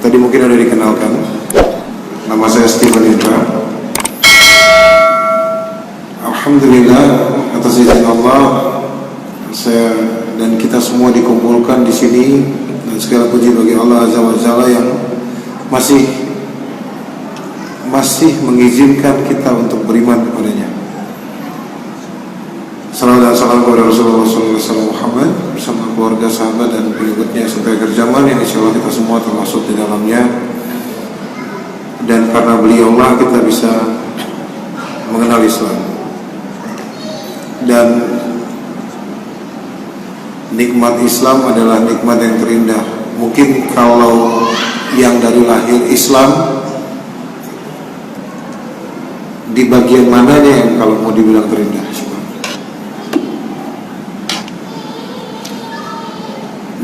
Tadi mungkin sudah dikenalkan. Nama saya Steven Indra. Alhamdulillah atas izin Allah, saya dan kita semua dikumpulkan di sini, dan segala puji bagi Allah Azza wa Jalla yang masih mengizinkan kita untuk beriman kepadanya. Salam dan salam kepada Rasulullah SAW Muhammad bersama keluarga, sahabat dan pengikutnya sampai akhir zaman, yang insya Allah kita semua termasuk di dalamnya. Dan karena beliaulah kita bisa mengenal Islam. Dan nikmat Islam adalah nikmat yang terindah. Mungkin kalau yang dari lahir Islam, di bagian mananya yang kalau mau dibilang terindah?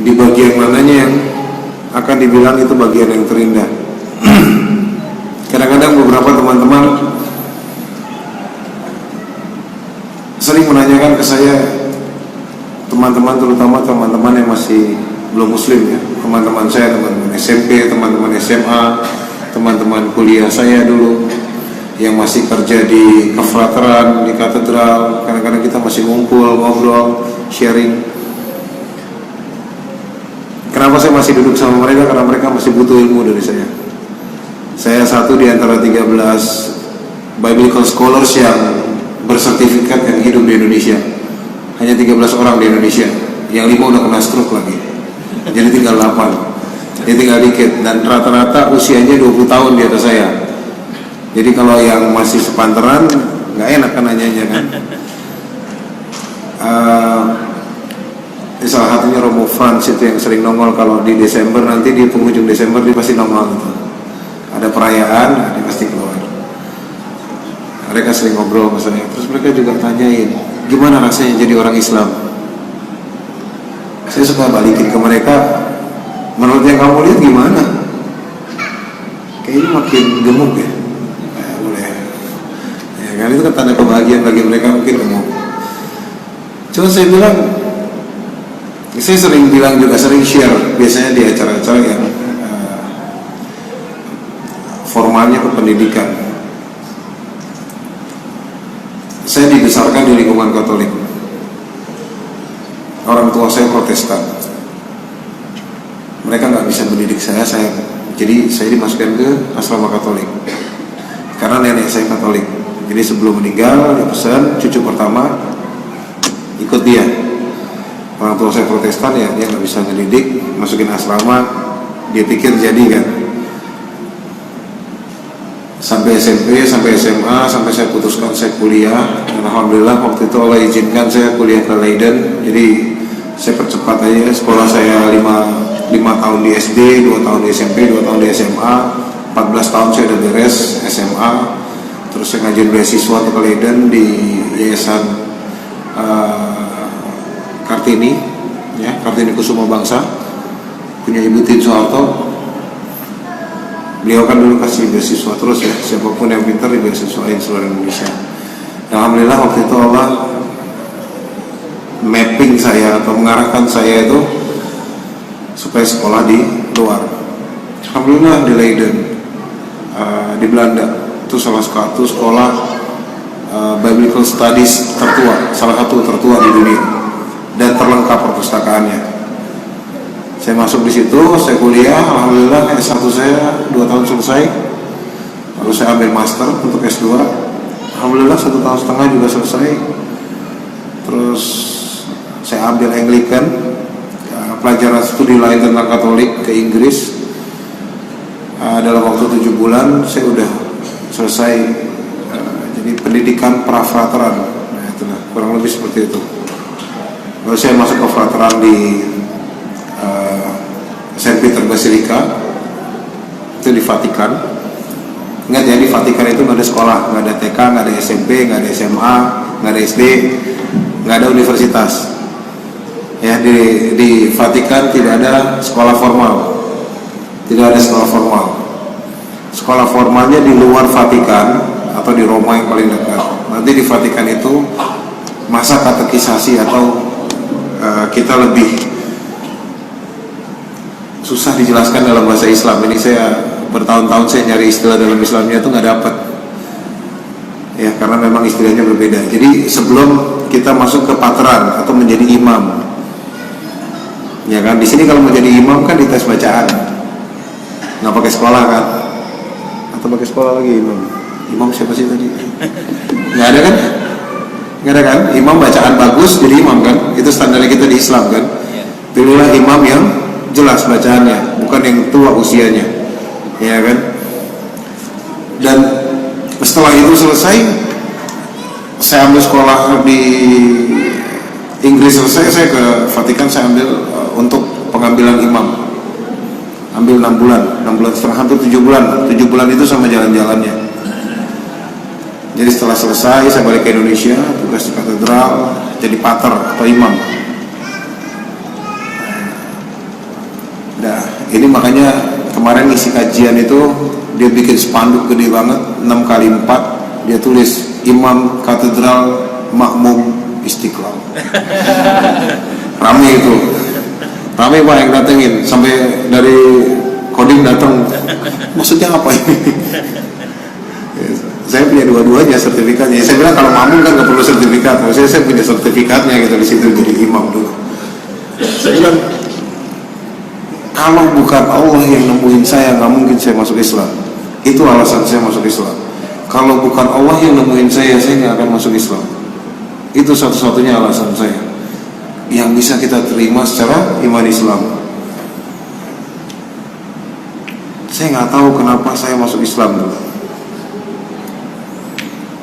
Di bagian mananya yang akan dibilang itu bagian yang terindah? Kadang-kadang beberapa teman-teman sering menanyakan ke saya, teman-teman, terutama teman-teman yang masih belum muslim ya, teman-teman saya, teman-teman SMP, teman-teman SMA, teman-teman kuliah saya dulu yang masih kerja di kefrateran, di katedral. Kadang-kadang kita masih ngumpul, ngobrol, sharing. Kenapa saya masih duduk sama mereka? Karena mereka masih butuh ilmu dari saya. Saya satu di antara 13 biblical scholars yang bersertifikat yang hidup di Indonesia. Hanya 13 orang di Indonesia, yang 5 udah kena stroke lagi, jadi tinggal 8. Jadi tinggal dikit, dan rata-rata usianya 20 tahun di atas saya. Jadi kalau yang masih sepantaran, nggak enak kan nanyanya kan. Salah satunya Romo Franz itu yang sering nongol kalau di Desember, nanti di penghujung Desember dia pasti nongol gitu. Ada perayaan, dia pasti keluar. Mereka sering ngobrol sama saya, terus mereka juga tanyain, gimana rasanya jadi orang Islam? Saya suka balikin ke mereka, menurut yang kamu lihat gimana? Kayaknya makin gemuk ya? Boleh. Ya kan, itu kan tanda kebahagiaan bagi mereka, mungkin gemuk. Cuma saya bilang, saya sering bilang juga, sering share biasanya di acara-acara yang formalnya ke pendidikan. Saya dibesarkan di lingkungan Katolik. Orang tua saya Protestan. Mereka nggak bisa mendidik saya, jadi saya dimasukkan ke asrama Katolik. Karena nenek saya Katolik. Jadi sebelum meninggal, dia pesan cucu pertama ikut dia. Orang tua saya Protestan, ya dia nggak bisa mendidik, masukin asrama, dia pikir jadi kan. Sampai SMP, sampai SMA, sampai saya putuskan saya kuliah. Dan alhamdulillah waktu itu Allah izinkan saya kuliah ke Leiden. Jadi saya percepat aja, sekolah saya 5 tahun di SD, 2 tahun di SMP, 2 tahun di SMA, 14 tahun saya udah beres SMA. Terus saya ngajuin beasiswa ke Leiden di Yayasan Kartini, ya, Kartini Kusuma Bangsa, punya Ibu Tin Soeharto. Beliau kan dulu kasih beasiswa terus ya, siapapun yang pintar di beasiswain seluruh Indonesia. Dan alhamdulillah waktu itu Allah mapping saya atau mengarahkan saya itu supaya sekolah di luar. Alhamdulillah di Leiden, di Belanda, itu salah satu sekolah Biblical Studies tertua, salah satu tertua di dunia dan terlengkap perpustakaannya. Saya masuk di situ, saya kuliah, alhamdulillah S1 saya 2 tahun selesai. Lalu saya ambil master untuk S2. Alhamdulillah 1,5 tahun juga selesai. Terus saya ambil Anglican, pelajaran studi lain tentang Katolik ke Inggris. Dalam waktu 7 bulan saya udah selesai. Jadi pendidikan prafrateran. Nah, itulah kurang lebih seperti itu. Lalu saya masuk ke frateran di Saint Peter Basilica, itu di Vatikan. Ingat ya, di Vatikan itu nggak ada sekolah, nggak ada TK, nggak ada SMP, nggak ada SMA, nggak ada SD, nggak ada universitas. Ya, di Vatikan tidak ada sekolah formal, tidak ada sekolah formal. Sekolah formalnya di luar Vatikan atau di Roma yang paling dekat. Nanti di Vatikan itu masa katekisasi atau kita lebih susah dijelaskan dalam bahasa Islam. Ini saya bertahun-tahun saya nyari istilah dalam Islamnya itu nggak dapat. Ya, karena memang istilahnya berbeda. Jadi sebelum kita masuk ke pateran atau menjadi imam, ya kan, di sini kalau menjadi imam kan dites bacaan, nggak pakai sekolah kan? Atau pakai sekolah lagi imam? Imam siapa sih tadi? Nggak ada kan? Nggak ada kan? Imam bacaan bagus jadi imam kan? Itu standarnya kita di Islam kan? Pilihlah imam yang jelas bacaannya, bukan yang tua usianya, ya kan? Dan setelah itu selesai, saya ambil sekolah di Inggris selesai, saya ke Vatikan, saya ambil untuk pengambilan imam, ambil 6 bulan setengah, hampir 7 bulan itu sama jalan-jalannya. Jadi setelah selesai saya balik ke Indonesia, tugas di katedral, jadi pater atau imam. Nah, ini makanya kemarin isi kajian itu dia bikin spanduk gede banget, 6x4, dia tulis Imam Katedral Makmum Istiqlal. Rame itu, rame Pak yang datengin, sampai dari Kodim datang, maksudnya apa ini? Saya punya dua-duanya sertifikatnya. Saya bilang kalau makmum kan nggak perlu sertifikat, maksudnya saya punya sertifikatnya gitu di situ jadi imam dulu. Saya bilang kalau bukan Allah yang nemuin saya, nggak mungkin saya masuk Islam. Itu alasan saya masuk Islam. Kalau bukan Allah yang nemuin saya nggak akan masuk Islam. Itu satu-satunya alasan saya yang bisa kita terima secara iman Islam. Saya nggak tahu kenapa saya masuk Islam dulu.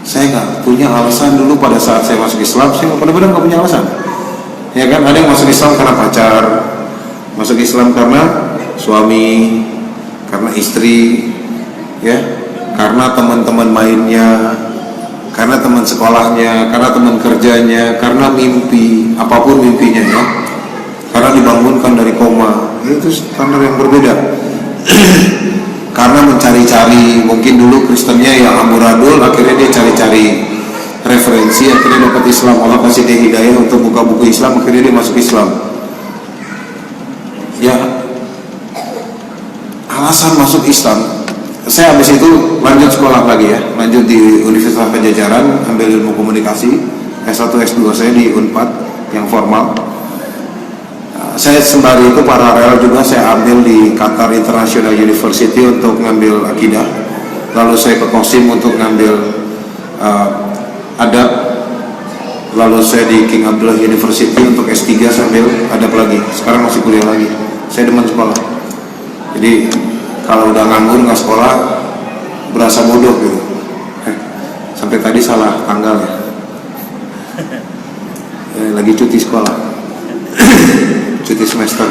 Saya nggak punya alasan dulu pada saat saya masuk Islam. Saya benar-benar nggak punya alasan. Ya kan, ada yang masuk Islam karena pacar, masuk Islam karena suami, karena istri, ya, karena teman-teman mainnya, karena teman sekolahnya, karena teman kerjanya, karena mimpi, apapun mimpinya ya, karena dibangunkan dari koma. Itu standar yang berbeda. Karena mencari-cari, mungkin dulu Kristennya yang amburadul, akhirnya dia cari-cari referensi, akhirnya dapat Islam. Allah kasih dia hidayah untuk buka buku Islam, akhirnya dia masuk Islam. Ya, alasan masuk Islam, saya habis itu lanjut sekolah lagi ya, lanjut di Universitas Pajajaran, ambil ilmu komunikasi, S1 S2 saya di Unpad yang formal. Saya sembari itu paralel juga saya ambil di Qatar International University untuk ngambil akidah, lalu saya ke Qasim untuk ngambil adab, lalu saya di King Abdullah University untuk S3 sambil adab lagi. Sekarang masih kuliah lagi. Saya demen sekolah. Jadi kalau udah nganggur nggak sekolah berasa bodoh gitu. Sampai tadi salah tanggal ya. Lagi cuti sekolah. Cuti semester.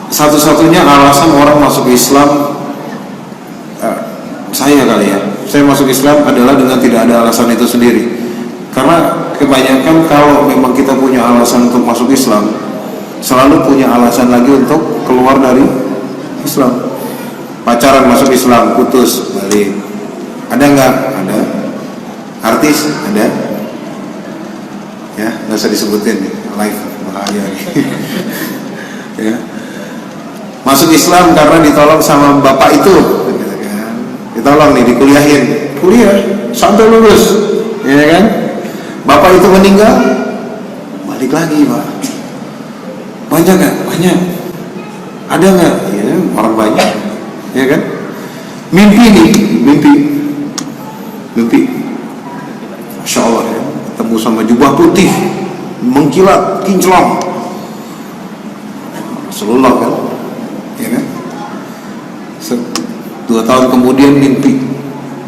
Satu-satunya alasan orang masuk Islam, saya kali ya, saya masuk Islam adalah dengan tidak ada alasan itu sendiri. Karena kebanyakan kalau memang kita punya alasan untuk masuk Islam, selalu punya alasan lagi untuk keluar dari Islam. Pacaran masuk Islam, putus, balik. Ada nggak? Ada. Artis? Ada. Ya, nggak usah disebutin nih, live bahaya nih. Ya. Masuk Islam karena ditolong sama bapak itu, ditolong nih, dikuliahin, kuliah sampai lulus, ya kan? Bapak itu meninggal, balik lagi Pak. Banyak nggak? Banyak. Ada nggak? Ya, orang banyak, ya kan? Mimpi nih, mimpi. Masya Allah ya. Ketemu sama jubah putih mengkilat kinclong, Rasulullah kan, ya kan? 2 tahun kemudian mimpi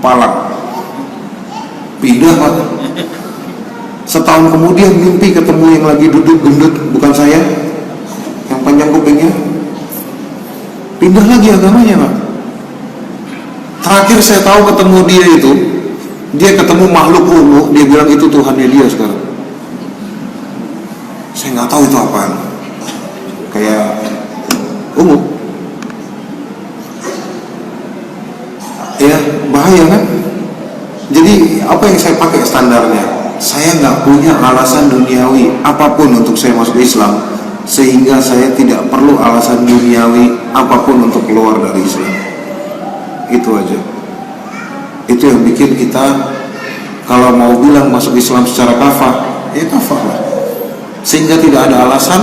palang, pindah Pak. Setahun kemudian mimpi ketemu yang lagi duduk gendut, bukan saya, yang panjang kupingnya, pindah lagi agamanya Pak. Terakhir saya tahu ketemu dia itu, dia ketemu makhluk ungu, dia bilang itu Tuhannya dia sekarang. Saya nggak tahu itu apaan, kayak ungu. Ya bahaya kan. Jadi apa yang saya pakai standarnya? Saya nggak punya alasan duniawi apapun untuk saya masuk Islam sehingga saya tidak perlu alasan duniawi apapun untuk keluar dari Islam. Itu aja. Itu yang bikin kita kalau mau bilang masuk Islam secara kafah, ya kafah lah. Sehingga tidak ada alasan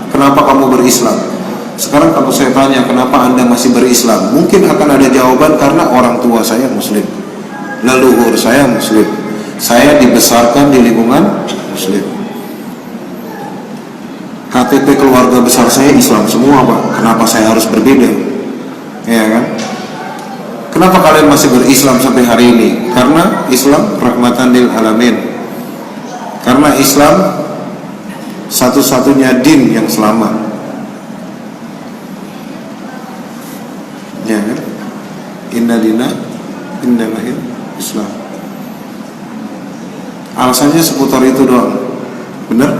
kenapa kamu berislam. Sekarang kalau saya tanya kenapa Anda masih berislam, mungkin akan ada jawaban karena orang tua saya muslim, leluhur saya muslim, saya dibesarkan di lingkungan muslim, KTP keluarga besar saya Islam semua Pak. Kenapa saya harus berbeda? Ya kan? Kenapa kalian masih berislam sampai hari ini? Karena Islam rahmatan lil alamin. Karena Islam satu-satunya din yang selamat. Ya kan? Inna dina inna lahir Islam. Alasannya seputar itu doang. Benar?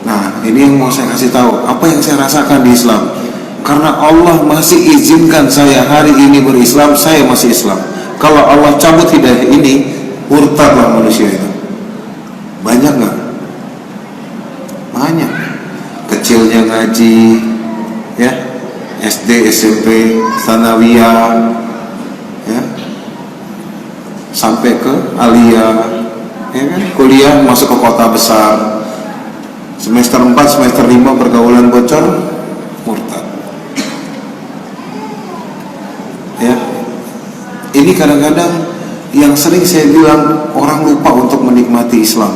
Nah, ini yang mau saya kasih tahu. Apa yang saya rasakan di Islam? Karena Allah masih izinkan saya hari ini berislam, saya masih Islam. Kalau Allah cabut hidayah ini, murtadlah manusia itu. Banyak nggak? Banyak. Kecilnya ngaji, ya, SD, SMP, Tsanawiyah, ya, sampai ke aliyah, ya kan? Kuliah masuk ke kota besar. Semester 4, semester 5 pergaulan bocor, murtad. Ya, ini kadang-kadang yang sering saya bilang, orang lupa untuk menikmati Islam.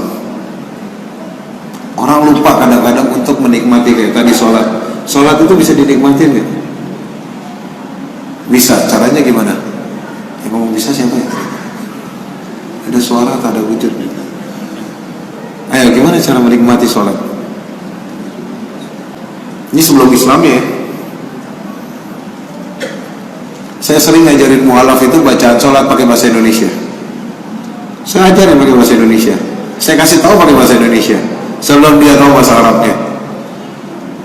Orang lupa kadang-kadang untuk menikmati, kayak tadi sholat. Sholat itu bisa dinikmatin nggak? Bisa. Caranya gimana? Yang ngomong bisa siapa ya? Ada suara tak ada wujud? Ayo, gimana cara menikmati sholat? Ini sebelum Islam ya. Saya sering ngajarin mualaf itu bacaan sholat pakai bahasa Indonesia. Saya ajarin pakai bahasa Indonesia. Saya kasih tahu pakai bahasa Indonesia sebelum dia tahu bahasa Arabnya.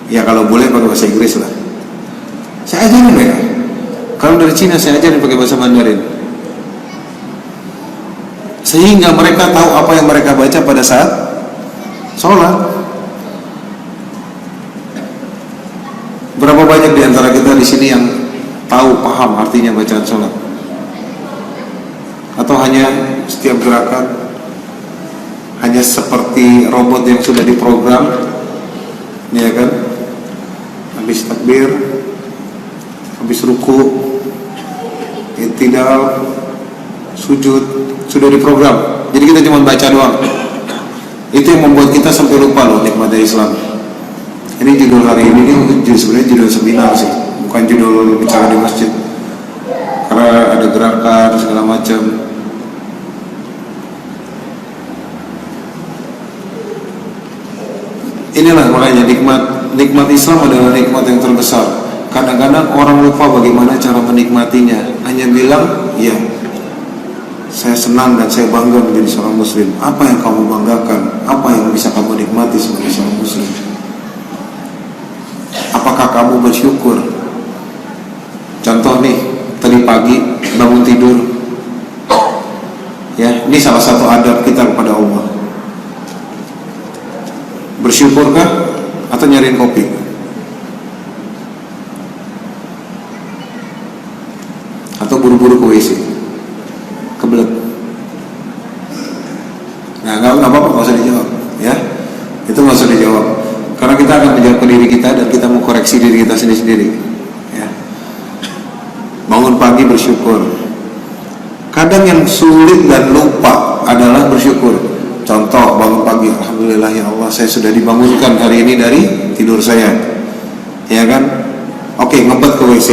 Ya kalau boleh pakai bahasa Inggris lah. Saya ajarin mereka. Kalau dari Cina saya ajarin pakai bahasa Mandarin. Sehingga mereka tahu apa yang mereka baca pada saat sholat. Berapa banyak di antara kita di sini yang tahu, paham artinya bacaan sholat? Atau hanya setiap gerakan hanya seperti robot yang sudah diprogram, ya kan? Habis takbir, habis ruku, i'tidal, sujud, sudah diprogram. Jadi kita cuma baca doang. Itu yang membuat kita sampai lupa loh nikmatnya Islam. Ini judul hari ini sebenarnya judul seminar sih, bukan judul bicara di masjid. Karena ada gerakan segala macam. Inilah makanya nikmat Islam adalah nikmat yang terbesar. Kadang-kadang orang lupa bagaimana cara menikmatinya. Hanya bilang, ya, saya senang dan saya bangga menjadi seorang muslim. Apa yang kamu banggakan? Apa yang bisa kamu nikmati sebagai seorang muslim? Apakah kamu bersyukur? Contoh nih, tadi pagi bangun tidur, ya, ini salah satu adab kita kepada Allah. Bersyukurkah atau nyariin kopi? Atau buru-buru ke WC? Kebelet? Nah, nggak apa-apa, nggak usah dijawab, ya. Itu nggak usah dijawab. Karena kita akan menjawab ke diri kita dan kita mau koreksi diri kita sendiri-sendiri. Ya. Bangun pagi bersyukur. Kadang yang sulit dan lupa adalah bersyukur. Contoh, bangun pagi, alhamdulillah ya Allah, saya sudah dibangunkan hari ini dari tidur saya. Ya kan? Oke, ngebet ke WC.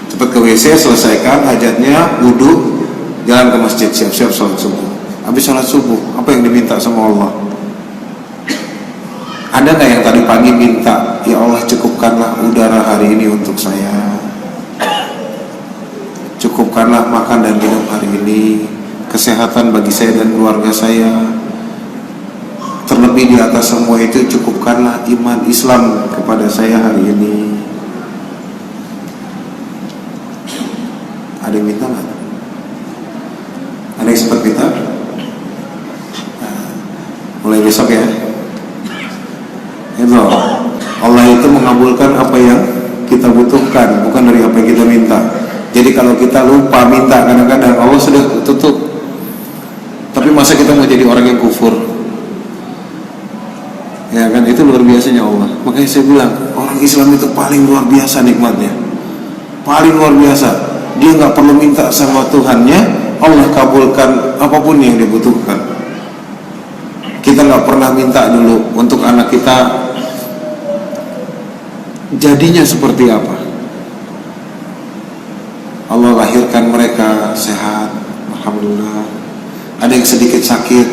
Cepat ke WC, selesaikan hajatnya, wudu, jalan ke masjid, siap-siap sholat subuh. Habis sholat subuh, apa yang diminta sama Allah? Ada nggak yang tadi pagi minta, ya Allah cukupkanlah udara hari ini untuk saya, cukupkanlah makan dan minum hari ini, kesehatan bagi saya dan keluarga saya, terlebih di atas semua itu cukupkanlah iman Islam kepada saya hari ini. Ada yang minta nggak? Ada yang sempat minta? Nah, mulai besok ya. Itu Allah itu mengabulkan apa yang kita butuhkan, bukan dari apa yang kita minta. Jadi kalau kita lupa minta, kadang-kadang Allah sudah tutup. Tapi masa kita mau jadi orang yang kufur? Ya kan, itu luar biasanya Allah. Makanya saya bilang, orang Islam itu paling luar biasa nikmatnya, paling luar biasa. Dia nggak perlu minta sama Tuhannya, Allah kabulkan apapun yang dibutuhkan. Kita nggak pernah minta dulu untuk anak kita jadinya seperti apa. Allah lahirkan mereka sehat, alhamdulillah. Ada yang sedikit sakit,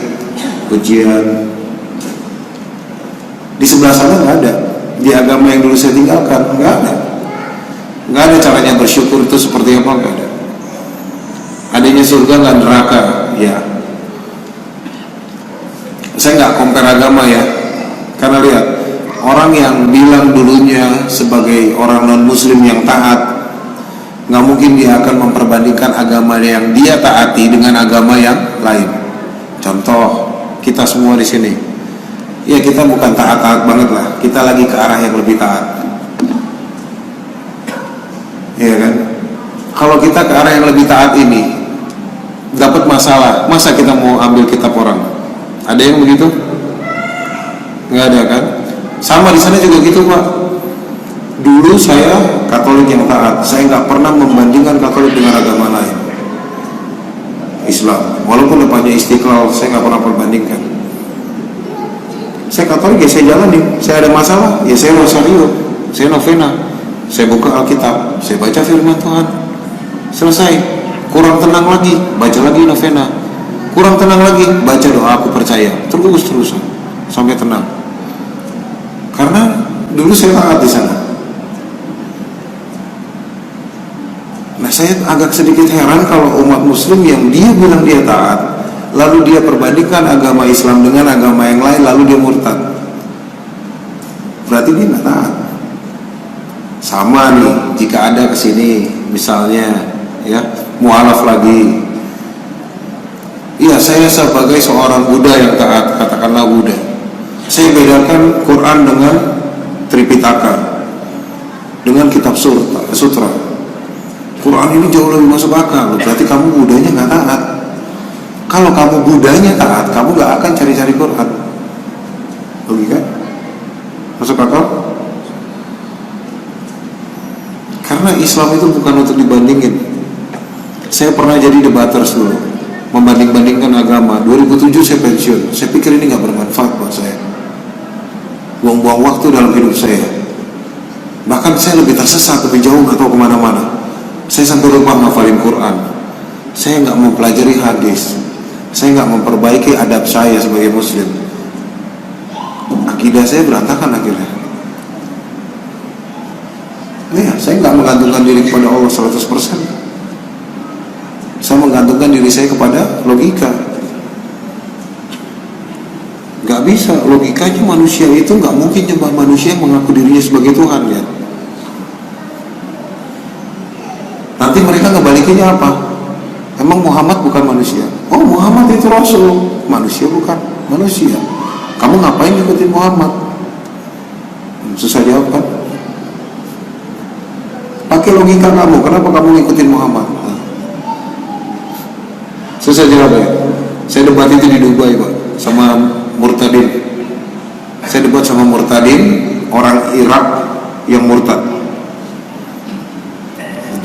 ujian. Di sebelah sana nggak ada. Di agama yang dulu saya tinggalkan nggak ada. Nggak ada caranya bersyukur itu seperti apa, nggak ada. Adanya surga nggak neraka, ya. Saya nggak compare agama ya, karena lihat orang yang bilang dulunya sebagai orang non muslim yang taat, nggak mungkin dia akan memperbandingkan agama yang dia taati dengan agama yang lain. Contoh, kita semua di sini, ya kita bukan taat-taat banget lah, kita lagi ke arah yang lebih taat, ya kan? Kalau kita ke arah yang lebih taat ini dapat masalah, masa kita mau ambil kitab orang? Ada yang begitu? Nggak ada kan? Sama di sana juga gitu Pak. Dulu saya Katolik yang taat, saya nggak pernah membandingkan Katolik dengan agama lain. Islam, walaupun depannya Istiqlal, saya nggak pernah perbandingkan. Saya Katolik ya saya jalani. Saya ada masalah, ya saya rosario, saya novena, saya buka Alkitab, saya baca firman Tuhan. Selesai. Kurang tenang lagi, baca lagi novena. Kurang tenang lagi, baca doa aku percaya. Terus-terusan sampai tenang. Karena dulu saya taat di sana. Nah, saya agak sedikit heran kalau umat muslim yang dia bilang dia taat, lalu dia perbandingkan agama Islam dengan agama yang lain, lalu dia murtad. Berarti dia nggak taat. Sama nih, jika ada kesini misalnya ya mualaf lagi, iya saya sebagai seorang Buddha yang taat, katakanlah Buddha, saya bedakan Quran dengan Tripitaka, dengan kitab sutra. Quran ini jauh lebih masuk akal, berarti kamu Buddhanya nggak taat. Kalau kamu Buddhanya taat, kamu nggak akan cari-cari Quran. Logika? Masuk akal? Karena Islam itu bukan untuk dibandingin. Saya pernah jadi debater dulu, membanding-bandingkan agama. 2007 saya pensiun. Saya pikir ini nggak bermanfaat buat saya, buang-buang waktu dalam hidup saya. Bahkan saya lebih tersesat, lebih jauh, nggak tahu kemana-mana. Saya sampai lupa ngafalin Quran. Saya nggak mempelajari hadis. Saya nggak memperbaiki adab saya sebagai muslim. Akidah saya berantakan akhirnya. Ya, saya nggak menggantungkan diri kepada Allah 100%. Saya menggantungkan diri saya kepada logika. Nggak bisa, logikanya manusia itu nggak mungkin nyembah manusia yang mengaku dirinya sebagai Tuhan ya. Nanti mereka ngebalikinnya apa? Emang Muhammad bukan manusia? Oh, Muhammad itu Rasul. Manusia bukan manusia. Kamu ngapain ngikutin Muhammad? Susah jawab kan? Pakai logika kamu, kenapa kamu ngikutin Muhammad? Susah jawab ya. Saya debat itu di Dubai Pak, sama Murtadin. Saya debat sama Murtadin, orang Irak yang murtad.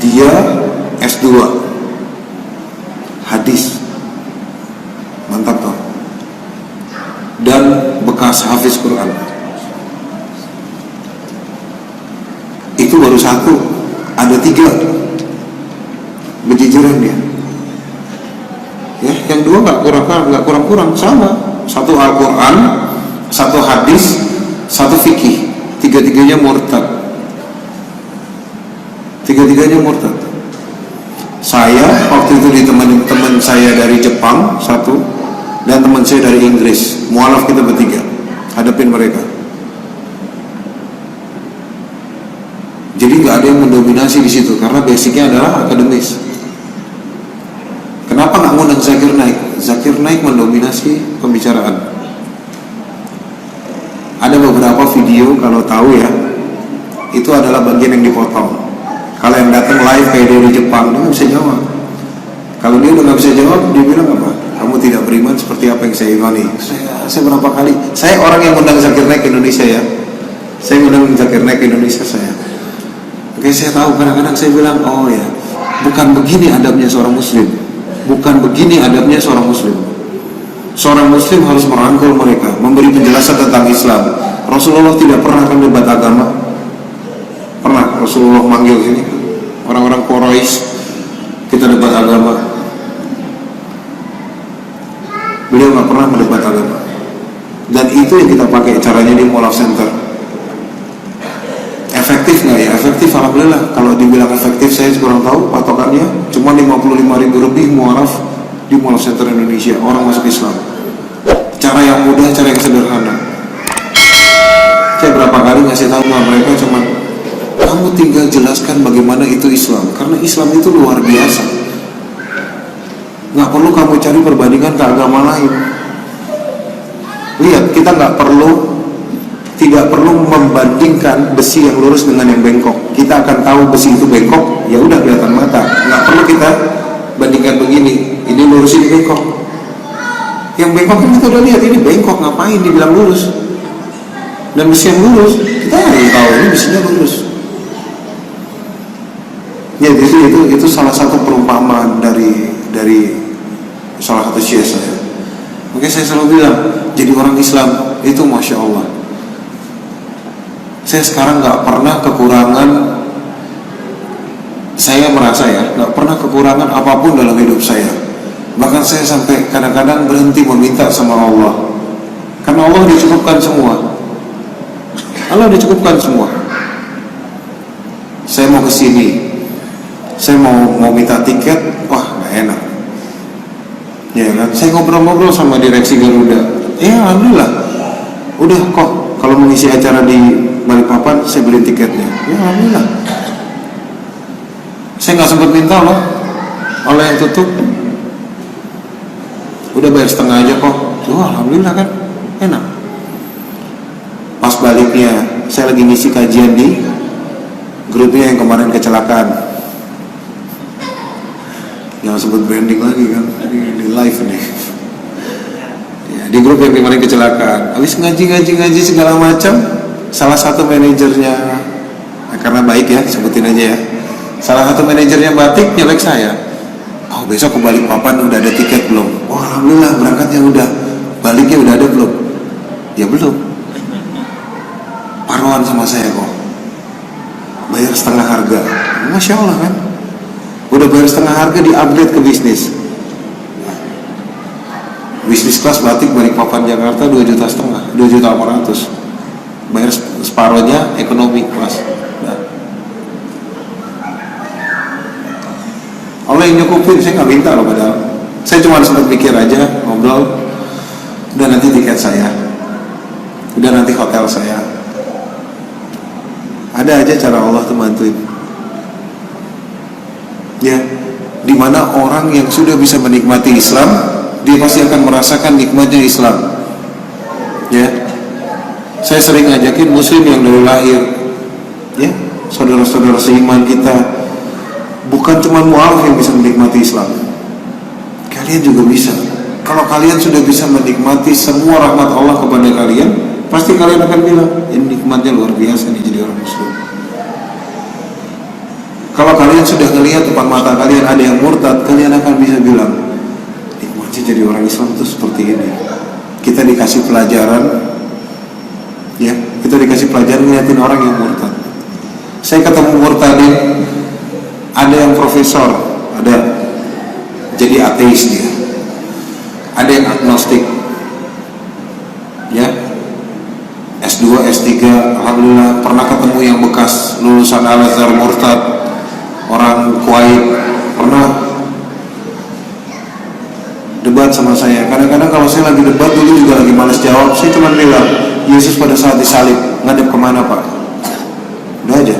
Dia S2 hadis, mantap toh, dan bekas hafiz Quran. Itu baru satu, ada 3 berjijiran dia. Ya, yang 2 nggak kurang-kurang, sama. 1 Al-Quran, 1 hadis, 1 fikih. 3-tiganya murtad. 3-tiganya murtad. Saya waktu itu ditemani teman saya dari Jepang 1, dan teman saya dari Inggris. Mualaf kita bertiga hadapin mereka. Jadi nggak ada yang mendominasi di situ karena basicnya adalah akademis. Kenapa nggak ngundang Zakir Naik? Zakir Naik mendominasi pembicaraan. Ada beberapa beberapa video, kalau tahu ya, itu adalah bagian yang dipotong. Kalau yang datang live kayak dia di Jepang, dia nggak bisa jawab. Kalau dia udah nggak bisa jawab, dia bilang apa? Kamu tidak beriman seperti apa yang saya imani. Saya berapa kali, saya orang yang undang Zakir Naik ke Indonesia ya. Saya undang Zakir Naik ke Indonesia saya. Oke, saya tahu kadang-kadang saya bilang, oh ya, bukan begini adabnya seorang muslim. Bukan begini adabnya seorang muslim. Seorang muslim harus merangkul mereka, memberi penjelasan tentang Islam. Rasulullah tidak pernah akan debat agama. Pernah Rasulullah manggil sini orang-orang Quraisy, kita debat agama. Beliau nggak pernah mendebat agama. Dan itu yang kita pakai caranya di Mu'alaf Center. Efektif nggak ya? Efektif, alhamdulillah. Kalau dibilang efektif saya kurang tahu patokannya. Cuma 55.000 lebih mu'alaf di Mu'alaf Center Indonesia, orang masuk Islam. Cara yang mudah, cara yang sederhana. Saya berapa kali ngasih tahu sama mereka, cuman kamu tinggal jelaskan bagaimana itu Islam. Karena Islam itu luar biasa. Nggak perlu kamu cari perbandingan ke agama lain. Lihat, kita tidak perlu membandingkan besi yang lurus dengan yang bengkok. Kita akan tahu besi itu bengkok, ya udah kelihatan mata. Nggak perlu kita bandingkan begini, ini lurus ini bengkok. Yang bengkok kan kita udah lihat, ini bengkok, ngapain dibilang lurus? Dan besi yang lurus, kita harus tahu ini besinya lurus. Ya, itu salah satu perumpamaan dari salah satu syekh saya. Oke, saya selalu bilang, jadi orang Islam itu Masya Allah. Saya sekarang gak pernah kekurangan, saya merasa ya, gak pernah kekurangan apapun dalam hidup saya. Bahkan saya sampai kadang-kadang berhenti meminta sama Allah. Karena Allah dicukupkan semua. Allah dicukupkan semua. Saya mau kesini, saya mau minta tiket, wah gak enak. Ya kan, saya ngobrol-ngobrol sama direksi Garuda. Ya alhamdulillah, udah kok kalau mengisi acara di Balikpapan saya beli tiketnya. Ya alhamdulillah. Saya nggak sempat minta loh, oleh yang tutup. Udah bayar setengah aja kok. Alhamdulillah kan, enak. Pas baliknya, saya lagi ngisi kajian di grupnya yang kemarin kecelakaan. Jangan sebut branding lagi kan, di live nih. Ya, di grup yang kemarin kecelakaan, habis ngaji segala macam, salah satu manajernya, karena baik ya, sebutin aja ya. Salah satu manajernya batik nyelek saya. Oh, besok ke Balikpapan udah ada tiket belum? Oh, alhamdulillah berangkatnya udah. Baliknya udah ada belum? Ya belum. Paruan sama saya kok. Bayar setengah harga. Masya Allah kan? Udah bayar setengah harga, di-upgrade ke bisnis. Bisnis kelas batik Balikpapan Jakarta 2,5 juta, 2,800,000. Bayar separohnya ekonomi kelas. Nah. Allah yang nyukupin, saya nggak minta loh padahal. Saya cuma sempat mikir aja, ngobrol. Udah nanti tiket saya, udah nanti hotel saya. Ada aja cara Allah tuh bantuin. Ya, dimana orang yang sudah bisa menikmati Islam, dia pasti akan merasakan nikmatnya Islam. Ya, saya sering ngajakin Muslim yang dari lahir, ya, saudara-saudara seiman kita, bukan cuma mu'alaf yang bisa menikmati Islam. Kalian juga bisa. Kalau kalian sudah bisa menikmati semua rahmat Allah kepada kalian, pasti kalian akan bilang, ini nikmatnya luar biasa nih jadi orang Muslim. Kalau kalian sudah melihat depan mata kalian ada yang murtad, kalian akan bisa bilang, nikmatnya jadi orang Islam itu seperti ini. Kita dikasih pelajaran, ya, kita dikasih pelajaran ngeliatin orang yang murtad. Saya ketemu murtadin, ada yang profesor, ada jadi ateis dia, ada yang agnostik, ya, S2, S3, alhamdulillah. Pernah ketemu yang bekas lulusan Al-Azhar murtad, orang Kuwait, pernah debat sama saya. Kadang-kadang kalau saya lagi debat, dulu juga lagi malas jawab, saya cuma bilang, Yesus pada saat disalib ngadep kemana Pak? Udah aja.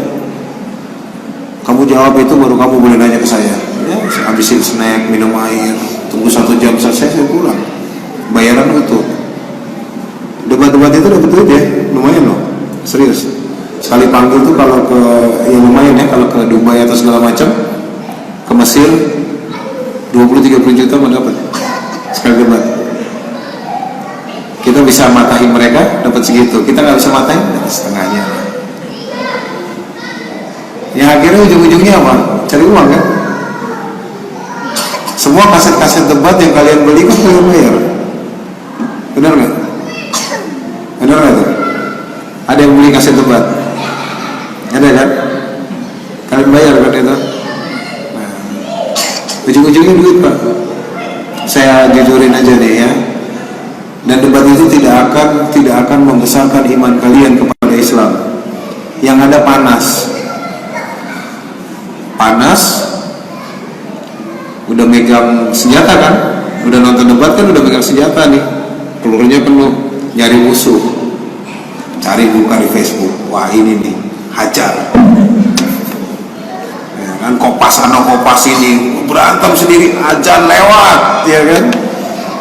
Kamu jawab itu baru kamu boleh nanya ke saya. Ya, habisin snack, minum air, tunggu 1 jam selesai, saya pulang. Bayaran utuh. Debat-debat itu dapat duit ya, lumayan loh. sekali panggil tuh kalau ke, ya lumayan ya, kalau ke Dubai atau segala macam, ke Mesir 20-30 juta mendapat sekali debat. Kita bisa matahin mereka dapat segitu, kita nggak bisa matahin dapat setengahnya. Ya akhirnya ujung-ujungnya apa? Cari uang kan? Semua kaset-kaset debat yang kalian beli kan kalian bayar, benar nggak? Benar nggak tuh? Ada yang beli kaset debat? Ada kan? Kalian bayar kan itu? Nah, ujung-ujungnya duit Pak. Saya jujurin aja nih ya. Dan debat itu tidak akan membesarkan iman kalian kepada Islam. Yang ada panas, udah megang senjata kan, udah nonton debat kan, udah megang senjata nih, pelurunya penuh, nyari musuh, cari buka di Facebook, wah ini nih, hajar, ya kan, kopas sana kopas ini, berantem sendiri, azan lewat, ya kan,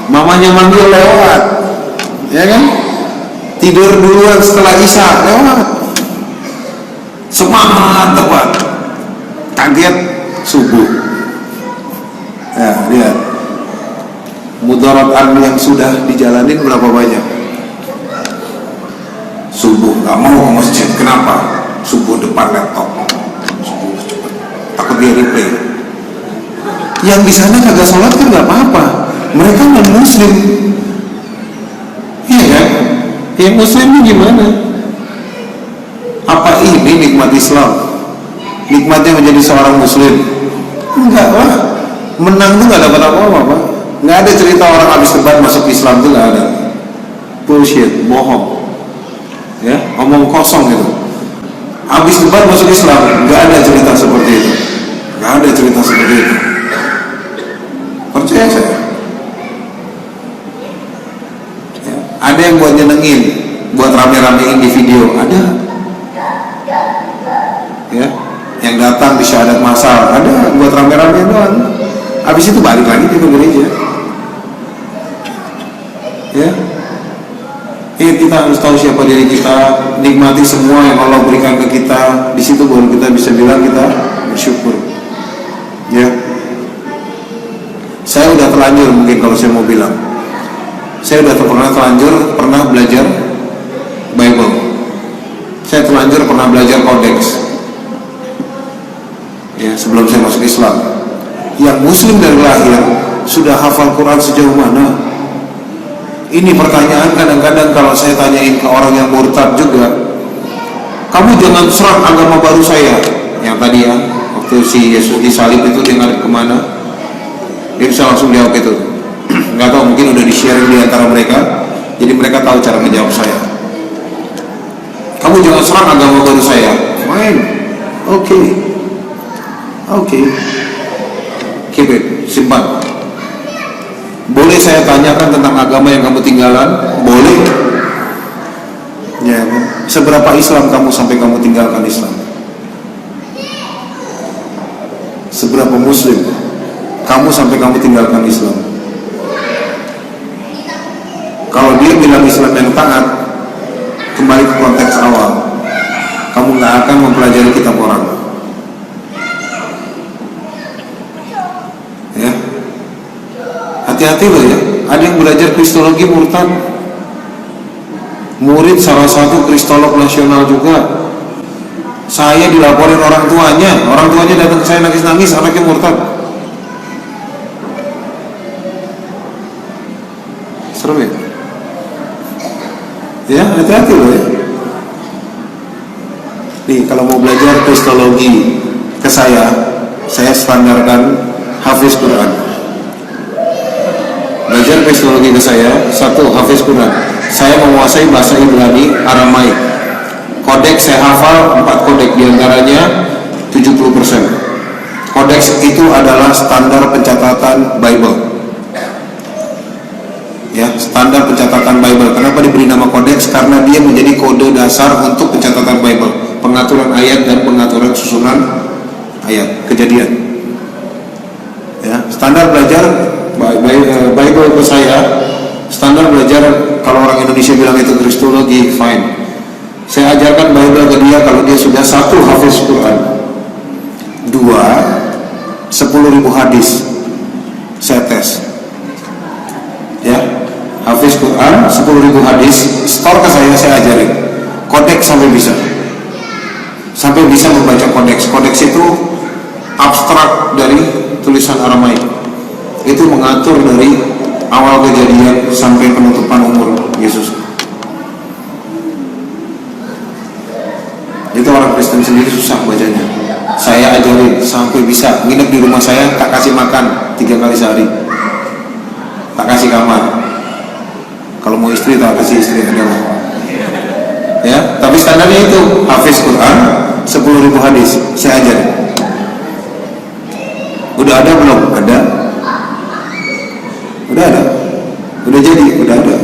mamanya manggil lewat, ya kan, tidur duluan setelah isya lewat, semangat debat, kaget subuh. Ya, lihat mudarat yang sudah dijalanin berapa banyak. Subuh nggak mau ke masjid, kenapa? Subuh depan laptop, subuh cepet, takut dia replay. Yang di sana kagak sholat kan nggak apa-apa, mereka non muslim, iya kan? Yang muslim ini gimana? Apa ini nikmat Islam? Nikmatnya menjadi seorang muslim? Enggak lah. Menang tuh nggak dapat apa-apa Pak. Nggak ada cerita orang habis debat masuk Islam tuh, nggak ada. Bullshit, bohong, ya, omong kosong gitu. Habis debat masuk Islam, nggak ada cerita seperti itu, nggak ada cerita seperti itu. Percaya saya. Ya, ada yang buat nyenengin, buat rame-ramein di video, ada. Ya, yang datang di syahadat massal, ada buat rame-ramein doang. Habis itu balik lagi ke gereja. Ya, kita harus tahu siapa diri kita, nikmati semua yang Allah berikan ke kita. Di situ baru kita bisa bilang kita bersyukur. Ya, saya udah terlanjur mungkin kalau saya mau bilang, saya udah pernah belajar Bible. Saya terlanjur pernah belajar kodeks. Ya, sebelum saya masuk Islam. Yang muslim dari lahir sudah hafal Quran sejauh mana? Ini pertanyaan kadang-kadang kalau saya tanyain ke orang yang murtad juga. Kamu jangan serang agama baru saya. Yang tadi ya, waktu si Yesus disalib itu dia ngadep kemana? Dia bisa langsung jawab itu. Nggak tahu, mungkin udah di-share di antara mereka, jadi mereka tahu cara menjawab saya. Kamu jangan serang agama baru saya. Fine, oke. Keep it, simpan. Boleh saya tanyakan tentang agama yang kamu tinggalkan? Boleh. Ya, seberapa Islam kamu sampai kamu tinggalkan Islam? Seberapa Muslim kamu sampai kamu tinggalkan Islam? Kalau dia bilang Islam yang taat, kembali ke konteks awal, kamu nggak akan mempelajari kitab orang. Ya, hati-hati loh ya. Ada yang belajar kristologi murtad, murid salah satu kristolog nasional juga. Saya dilaporin orang tuanya datang ke saya nangis-nangis, anaknya murtad. Serem ya? Ya, hati-hati loh ya. Nih, kalau mau belajar kristologi ke saya standarkan hafiz Quran. Belajar kristologi ke saya, 1, hafiz Quran. Saya menguasai bahasa Ibrani, Aramaik. Kodeks saya hafal 4 kodeks, diantaranya 70%. Kodeks itu adalah standar pencatatan Bible. Ya, standar pencatatan Bible. Kenapa diberi nama kodeks? Karena dia menjadi kode dasar untuk pencatatan Bible, pengaturan ayat dan pengaturan susunan ayat, kejadian. Ya, standar belajar Bible ke saya, standar belajar kalau orang Indonesia bilang itu kristologi, fine. Saya ajarkan Bible ke dia kalau dia sudah 1 hafiz Quran, 2 10.000 hadis, saya tes. Ya, hafiz Quran 10.000 hadis, store ke saya ajarin. Kodeks sampai bisa membaca kodeks. Kodeks itu abstrak dari tulisan Aramaik. Itu mengatur dari awal kejadian sampai penutupan umur Yesus. Itu orang Kristen sendiri susah bacanya. Saya ajarin sampai bisa. Nginep di rumah saya, tak kasih makan 3 kali sehari, tak kasih kamar. Kalau mau istri tak kasih istri, adalah. Ya, tapi standarnya itu hafiz Quran 10.000 hadis, saya ajarin. Udah ada belum? Ada. Udah jadi, udah ada.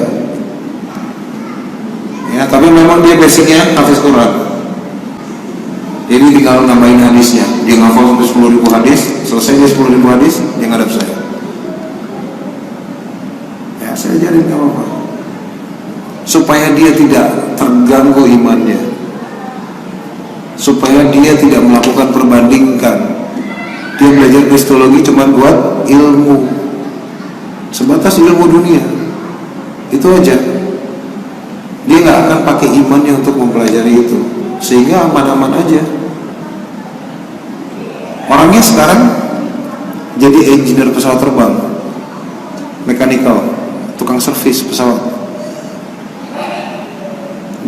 Ya, tapi memang dia basicnya hafiz Quran. Jadi tinggal nambahin hadisnya. Dia ngafal sampai 10.000 hadis, selesai dia 10.000 hadis, dia ngadap saya. Ya, saya ajarin gak apa-apa, supaya dia tidak terganggu imannya, supaya dia tidak melakukan perbandingkan. Dia belajar kristologi cuma buat ilmu, sebatas ilmu dunia, itu aja. Dia nggak akan pakai imannya untuk mempelajari itu, sehingga aman-aman aja. Orangnya sekarang jadi engineer pesawat terbang, mechanical, tukang servis pesawat.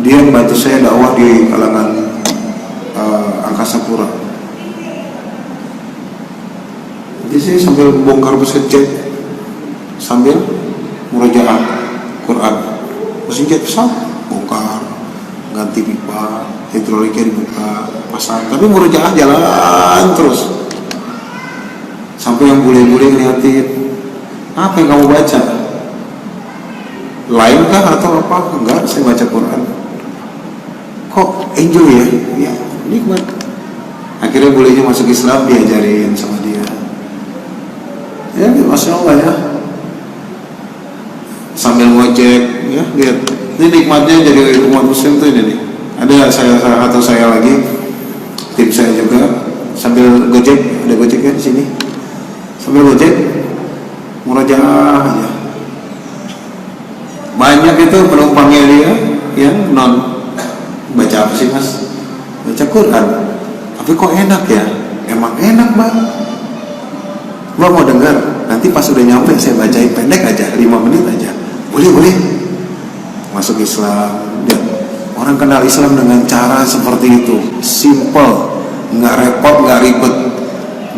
Dia membantu saya dakwah di kalangan angkasa pura. Jadi saya sambil bongkar mesin jet, sambil murojaah Quran. Mesin jet pesawat bongkar, ganti pipa, hidroliknya dibuka, pasang. Tapi murojaah jalan terus, sampai yang bule-bule ngeliatin, apa yang kamu baca? Lain kah atau apa? Enggak, saya baca Quran. Kok enjoy ya? Ya, nikmat. Akhirnya bolehnya masuk Islam, diajarin sama dia. Ya, Masya Allah ya. Sambil ngojek, ya, lihat. Ini nikmatnya jadi umat muslim tuh ini nih. Ada salah satu saya lagi, tim saya juga, sambil gojek, ada gojek kan di sini. Sambil gojek, murojaah aja. Banyak itu penumpangnya dia yang non. Baca apa sih mas? Baca Quran. Tapi kok enak ya? Emang enak bang. Lo mau dengar? Nanti pas udah nyampe saya bacain pendek aja, 5 menit aja. Boleh. Masuk Islam. Dan orang kenal Islam dengan cara seperti itu, simple, nggak repot, nggak ribet.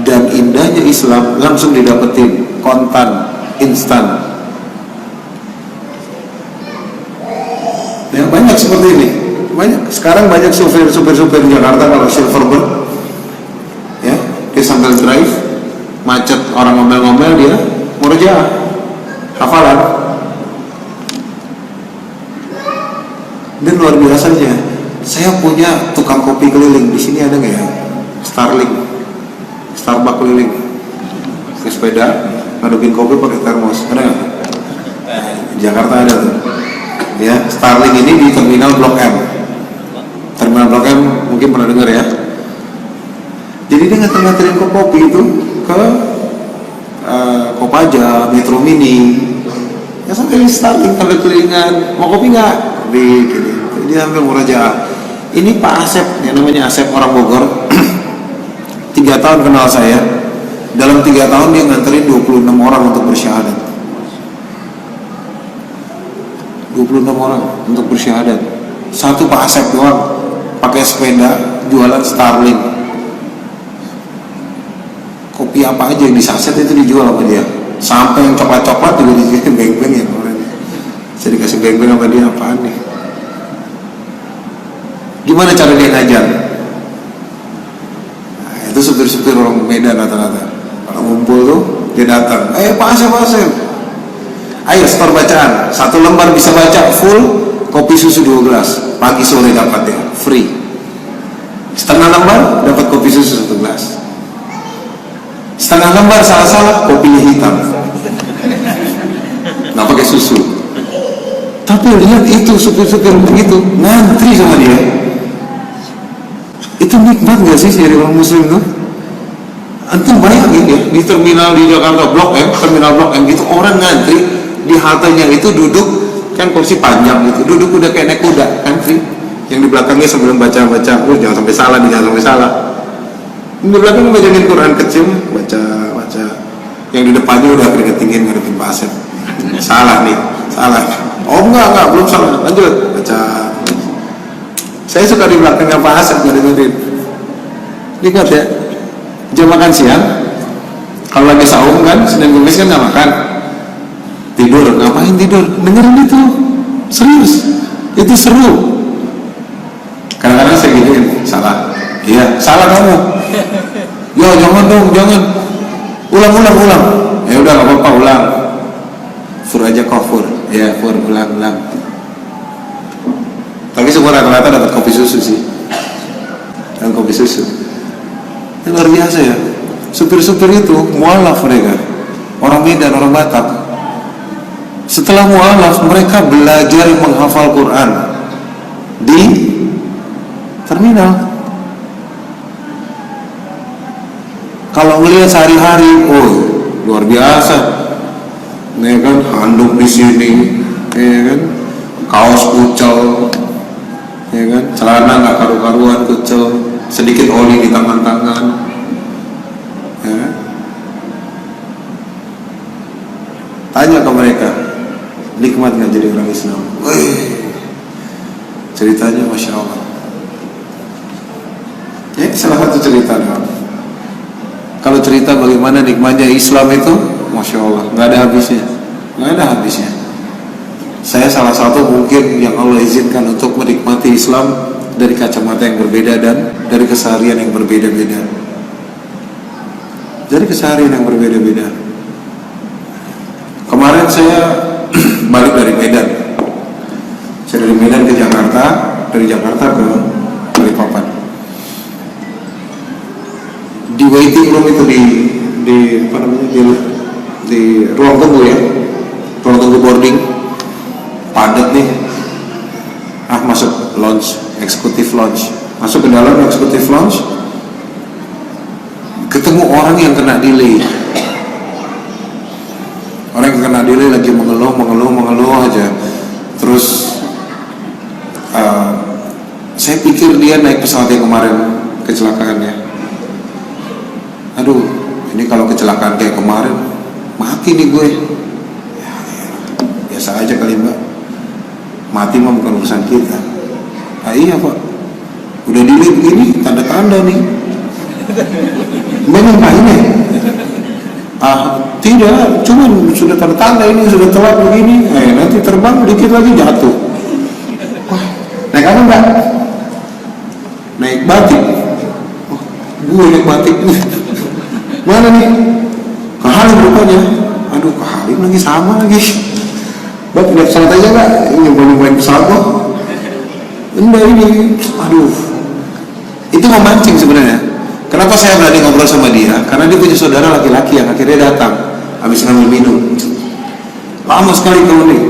Dan indahnya Islam langsung didapetin, kontan, instan. Yang banyak seperti ini. Sekarang banyak supir di Jakarta kalau Silverbird, ya, dia sambil drive, macet, orang ngomel-ngomel, dia murojaah, hafalan. Dan luar biasanya, saya punya tukang kopi keliling di sini, ada nggak ya? Starbucks keliling, ke sepeda, ngadepin kopi pakai termos, ada nggak? Jakarta ada tuh. Ya, Starling ini di terminal Blok M. Terminal Blok M mungkin pernah dengar ya. Jadi dia nganterin kopi itu ke Kopaja, Metro Mini. Ya sampai Starling sampai kelilingan. Mau kopi nggak? Kopi. Gitu. Dia sambil murojaah. Ini Pak Asep, yang namanya Asep, orang Bogor. 3 tahun kenal saya. Dalam 3 tahun dia nganterin 26 orang untuk bersyahadat. 26 orang untuk bersyahadat. Satu Pak Asep doang pakai sepeda jualan Starling. Kopi apa aja yang di saset itu dijual sama dia. Sampai yang coklat-coklat juga dikasih beng-beng ya orang. Saya dikasih beng-beng sama dia, apaan nih? Gimana cara dia ngajar? Nah, itu supir-supir orang Medan rata-rata. Kalau ngumpul tuh dia datang. Pak Asep. Ayo store bacaan, 1 lembar bisa baca full, kopi susu 2 gelas, pagi sore dapat ya, free. Setengah lembar dapat kopi susu 1 gelas. Setengah lembar salah-salah, kopinya hitam, nggak pakai susu. Tapi Tapi lihat itu supir-supir begitu ngantri sama dia. Itu nikmat gak sih jadi orang muslim tuh? Antum bayangin ya, di terminal di Jakarta Blok M, terminal Blok M gitu, orang ngantri di haltenya itu duduk, kan kursi panjang gitu, duduk udah kayak naik kuda, ngantri. Yang di belakangnya sebelum baca-baca, jangan sampai salah nih, jangan sampai salah. Di belakang bacaan Quran kecil, baca. Yang di depannya udah keringet dingin ngadepin Pak Asep. Salah nih, salah. Oh enggak, belum salah. Lanjut, baca. Saya suka di belakangnya Pak Asep ngadepin. Ingat ya, jam makan siang, kalau lagi sahur kan, Senin Kamis kan nggak makan, tidur. Ngapain tidur? Dengerin itu, serius. Itu seru. Kadang-kadang saya giniin, salah. Iya, salah kamu. Ya jangan dong, jangan. Ulang. Ya udah nggak apa-apa, ulang. Fur aja kofur. Ya, fur, ulang. Tapi semua rata-rata dapat kopi susu sih. Dan kopi susu. Ini luar biasa ya. Supir-supir itu mualaf mereka. Orang Medan, orang Batak. Setelah mualaf, mereka belajar menghafal Quran di terminal. Kalau melihat sehari-hari, luar biasa, ya kan, handuk di sini, ya kan, kaos kucel, ya kan, celana nggak karu-karuan kucel, sedikit oli di tangan-tangan, ya. Tanya ke mereka, nikmat nggak jadi orang Islam? Ceritanya Masya Allah. Ya, salah satu cerita dong. Kalau cerita bagaimana nikmatnya Islam itu, Masya Allah, nggak ada habisnya. Saya salah satu mungkin yang Allah izinkan untuk menikmati Islam dari kacamata yang berbeda dan dari keseharian yang berbeda-beda. Kemarin saya balik dari Medan. Saya dari Medan ke Jakarta, dari Jakarta ke Balikpapan. Di waiting room itu di apa namanya, di ruang tunggu ya, ruang tunggu boarding, padat nih. Masuk lounge, eksekutif lounge, masuk ke dalam eksekutif lounge, ketemu orang yang kena delay. Orang yang kena delay lagi mengeluh aja. Terus saya pikir dia naik pesawat yang kemarin kecelakaannya. Aduh, ini kalau kecelakaan kayak kemarin, mati nih gue. Ya, biasa aja kali mbak. Mati mah bukan urusan kita. Iya pak, udah delay begini, tanda-tanda nih. Mbak ngapain ya? Tidak, cuman sudah tanda-tanda ini, sudah telat begini. Nanti terbang dikit lagi jatuh. Wah, naik apa mbak? Naik batik. Gue naik batik. Mana nih? Ke Halim rupanya. Aduh, ke Halim lagi sama lagi. Mbak pindah pesawat aja mbak. Nyobain pesawat kok. Enggak ini. Aduh. Itu memancing sebenarnya. Kenapa saya berani ngobrol sama dia? Karena dia punya saudara laki-laki yang akhirnya datang habis ngambil minum. Lama sekali kalau nih.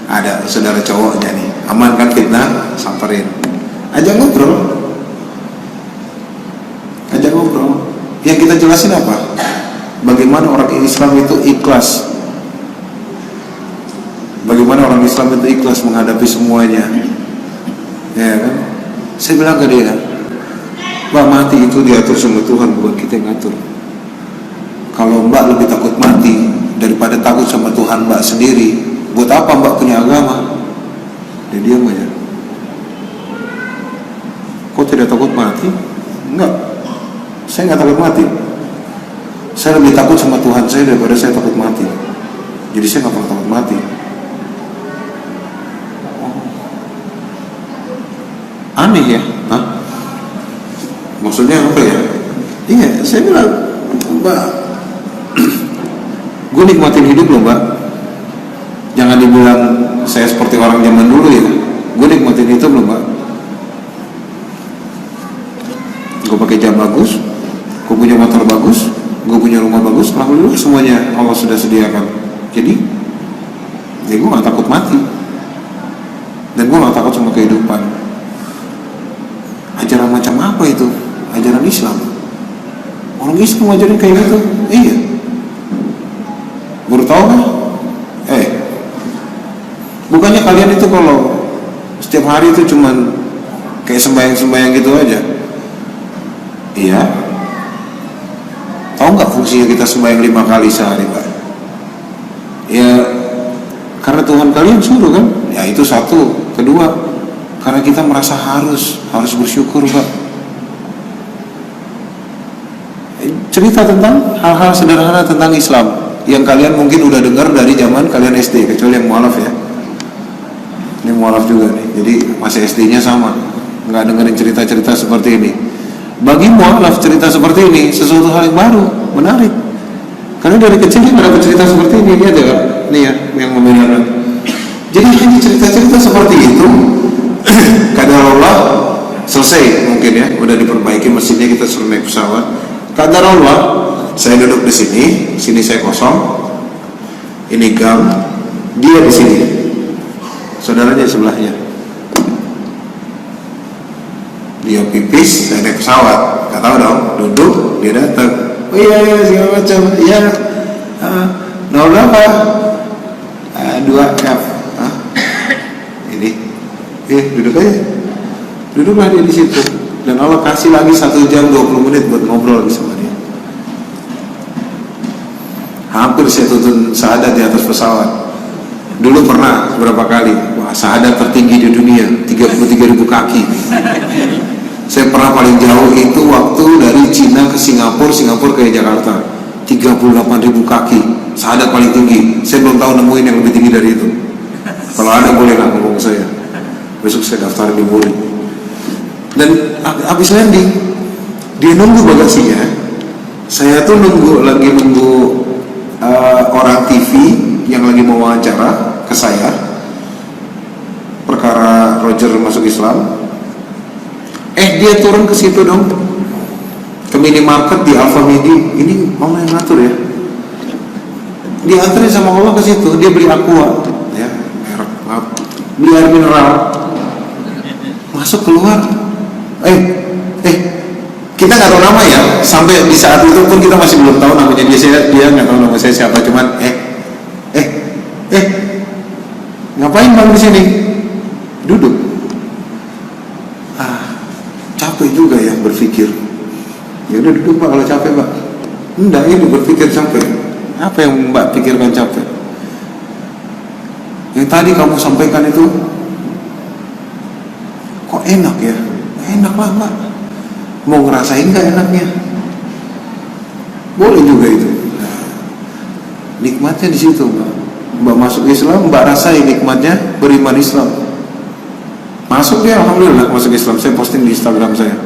Ada saudara cowoknya nih. Aman kan fitnah? Samperin. Ajak ngobrol. Yang kita jelasin apa? Bagaimana orang Islam itu ikhlas. Bagaimana orang Islam itu ikhlas menghadapi semuanya. Ya kan? Saya bilang ke dia, Mbak, mati itu diatur sama Tuhan, bukan kita yang ngatur. Kalau Mbak lebih takut mati daripada takut sama Tuhan Mbak sendiri, buat apa Mbak punya agama? Dia diam aja. Kok tidak takut mati? Enggak. Saya nggak takut mati. Saya lebih takut sama Tuhan saya daripada saya takut mati. Jadi saya nggak pernah takut mati. Aneh ya? Maksudnya apa ya? Iya, saya bilang, Mbak, gue nikmatin hidup loh Mbak. Jangan dibilang saya seperti orang zaman dulu ya. Gue nikmatin hidup loh Mbak. Gue pakai jam bagus, gue punya motor bagus, gue punya rumah bagus, alhamdulillah semuanya Allah sudah sediakan. Jadi, ya gue gak takut mati. Dan gue gak takut sama kehidupan. Ajaran macam apa itu? Ajaran Islam. Orang Islam ngajarin kayak gitu. Iya. Baru tahu kan? Bukannya kalian itu kalau setiap hari itu cuman kayak sembahyang-sembahyang gitu aja? Iya. Tahu nggak fungsinya kita sembahyang 5 kali sehari, Pak? Ya, karena Tuhan kalian suruh kan? Ya itu satu. Kedua, karena kita merasa harus bersyukur, Pak. Cerita tentang hal-hal sederhana tentang Islam yang kalian mungkin udah dengar dari zaman kalian SD, kecuali yang mualaf ya. Ini mualaf juga nih, jadi masih SD-nya sama, nggak dengerin cerita-cerita seperti ini. Bagi mualaf cerita seperti ini sesuatu hal yang baru, menarik. Karena dari kecil dia mendapat cerita seperti ini, dia ada, ini ya yang membedakan. Jadi ini cerita-cerita seperti itu, qadarullah selesai mungkin ya, udah diperbaiki mesinnya, kita suruh naik pesawat. Qadarullah, saya duduk di sini saya kosong, ini gang, dia di sini. Saudaranya sebelahnya, dia pipis dan naik pesawat, nggak tahu dong, duduk, dia datang, oh iya segala macam, iya, nomor berapa? 2F, ini, duduk aja, duduklah dia di situ, dan Allah kasih lagi 1 jam 20 menit buat ngobrol sama dia. Hampir saya tuntun syahadat di atas pesawat. Dulu pernah berapa kali, wah syahadat tertinggi di dunia 33.000 kaki. Saya pernah paling jauh itu waktu dari Cina ke Singapura, Singapura ke Jakarta, 38.000 kaki, syahadat paling tinggi. Saya belum tahu nemuin yang lebih tinggi dari itu. Kalau ada boleh lah ngomong saya, besok saya daftar di Muri. Dan habis landing, dia nunggu bagasinya. Saya tuh lagi nunggu orang TV yang lagi mau wawancara ke saya perkara Roger masuk Islam. Dia turun ke situ dong, ke minimarket di Alfamidi. Ini Allah yang ngatur ya. Diantarin sama Allah ke situ, dia beli aqua ya, merek, maaf, beli air mineral, masuk keluar. Kita nggak tahu nama ya, sampai di saat itu pun kita masih belum tahu namanya dia nggak tahu nama saya siapa, cuman ngapain bang di sini? Duduk. Capek juga ya berpikir. Ya udah duduk Pak kalau capek Pak. Enggak, ini berpikir capek. Apa yang Mbak pikirkan capek? Yang tadi kamu sampaikan itu kok enak ya? Enak lah Mbak. Mau ngerasain gak enaknya? Boleh juga itu. Nikmatnya di situ Mbak. Mbak masuk Islam, Mbak rasain nikmatnya beriman Islam. Masuk dia, alhamdulillah masuk Islam. Saya posting di Instagram saya.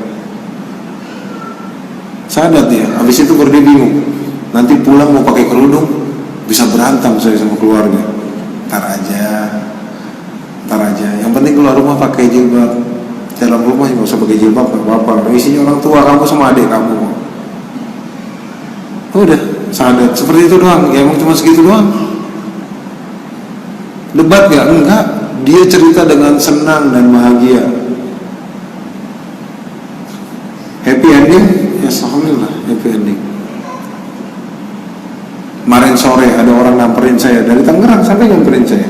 Sadar dia, habis itu baru dia bingung. Nanti pulang mau pakai kerudung, bisa berantem saya sama keluarga. Ntar aja. Yang penting keluar rumah pakai jilbab. Dalam rumah nggak usah pakai jilbab, nggak apa-apa. Isinya orang tua kamu sama adik kamu. Udah, sadar. Seperti itu doang. Ya emang cuma segitu doang. Debat gak? Enggak. Dia cerita dengan senang dan bahagia. Happy ending? Ya alhamdulillah happy ending. Kemarin sore ada orang nyamperin saya dari Tangerang sampai nyamperin saya.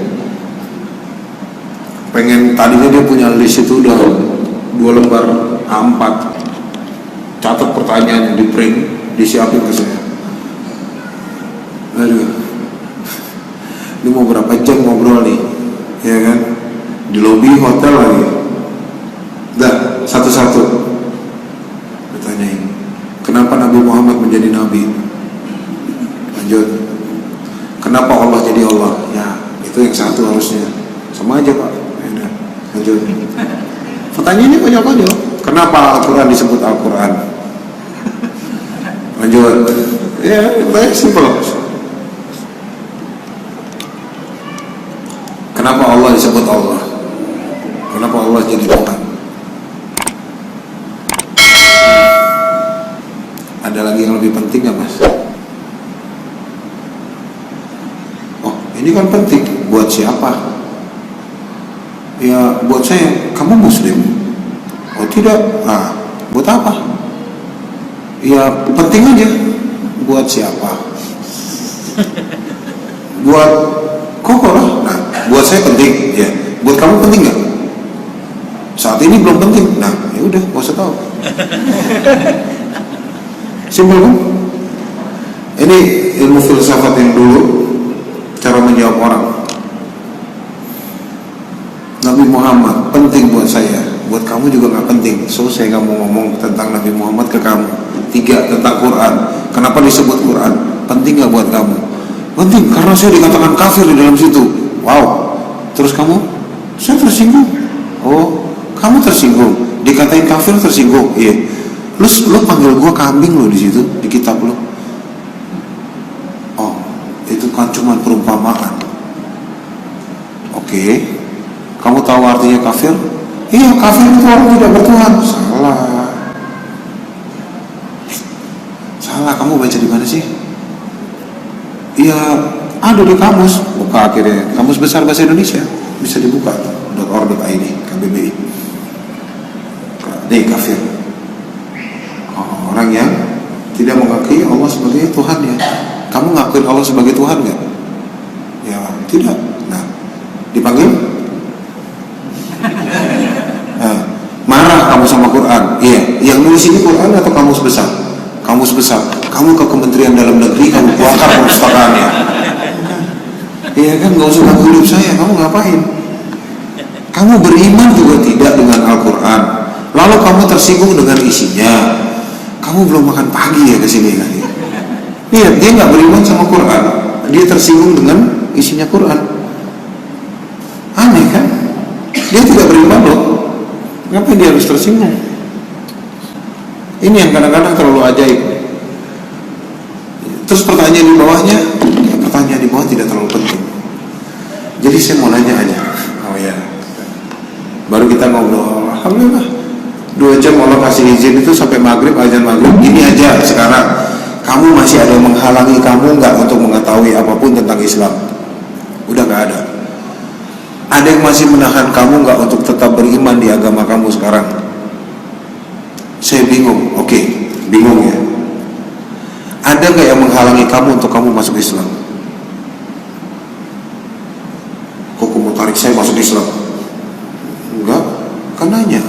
Tadinya dia punya list itu udah 2 lembar A4. Catat pertanyaannya, di print, disiapin ke saya. Aduh, ini mau berapa jam ngobrol nih, ya kan? Di lobi hotel lagi. Dah, satu-satu ditanyain, kenapa Nabi Muhammad menjadi Nabi? Lanjut, kenapa Allah jadi Allah? Ya, itu yang satu harusnya. Sama aja Pak. Ya, lanjut. Pertanyaannya konyol-konyol. Kenapa Al-Quran disebut Al-Quran? Lanjut. Ya, baik, simpel. Kenapa Allah disebut Allah? Kenapa Allah jadi Tuhan? Ada lagi yang lebih penting gak Mas? Oh, ini kan penting. Buat siapa? Ya buat saya, kamu muslim? Oh tidak. Nah, buat apa? Ya penting aja. Buat siapa? Buat koko lah. Nah, buat saya penting. Ya, buat kamu penting nggak? Saat ini belum penting. Nah, ya udah, nggak usah tahu. Simpel kan? Ini ilmu filsafat yang dulu, cara menjawab orang. Nabi Muhammad penting buat saya, buat kamu juga nggak penting. So saya nggak mau ngomong tentang Nabi Muhammad ke kamu. 3, tentang Quran. Kenapa disebut Quran? Penting nggak buat kamu? Penting karena saya dikatakan kafir di dalam situ. Wow. Terus kamu? Saya tersinggung. Oh, kamu tersinggung. Dikatain kafir tersinggung. Iya. Lo panggil gua kambing lo di situ di kitab lo. Oh, itu kan cuma perumpamaan. Oke. Kamu tahu artinya kafir? Iya, kafir itu orang tidak bertuhan. Salah, kamu baca di mana sih? Iya, ada di kamus. Buka akhirnya, Kamus Besar Bahasa Indonesia. Bisa dibuka, .or.id, KBBI. Nih, kafir. Orang yang tidak mengakui Allah sebagai Tuhannya. Kamu ngakuin Allah sebagai Tuhan nggak? Ya, tidak. Nah, dipanggil? Nah, marah kamu sama Quran. Iya, yang nulis ini Quran atau kamus besar? Kamus besar. Kamu ke Kementerian Dalam Negeri, kamu bongkar perpustakaannya. Iya kan, nggak usah ganggu hidup saya. Kamu ngapain? Kamu beriman juga tidak dengan Al-Quran. Lalu kamu tersinggung dengan isinya. Kamu belum makan pagi ya kesini kan? Iya, dia nggak beriman sama Quran. Dia tersinggung dengan isinya Quran. Aneh kan? Dia tidak beriman loh. Ngapain dia harus tersinggung? Ini yang kadang-kadang terlalu ajaib. Terus pertanyaan di bawahnya, ya pertanyaan di bawah tidak terlalu penting. Jadi saya mau nanya aja. Oh ya. Baru kita ngobrol. Alhamdulillah. 2 jam Allah kasih izin itu sampai maghrib, azan maghrib. Ini aja sekarang. Kamu masih ada yang menghalangi kamu nggak untuk mengetahui apapun tentang Islam? Udah nggak ada. Ada yang masih menahan kamu nggak untuk tetap beriman di agama kamu sekarang? Saya bingung. Oke, bingung ya. Ada nggak yang menghalangi kamu untuk kamu masuk Islam? Kok kamu tarik saya masuk Islam? Enggak, kan nanya.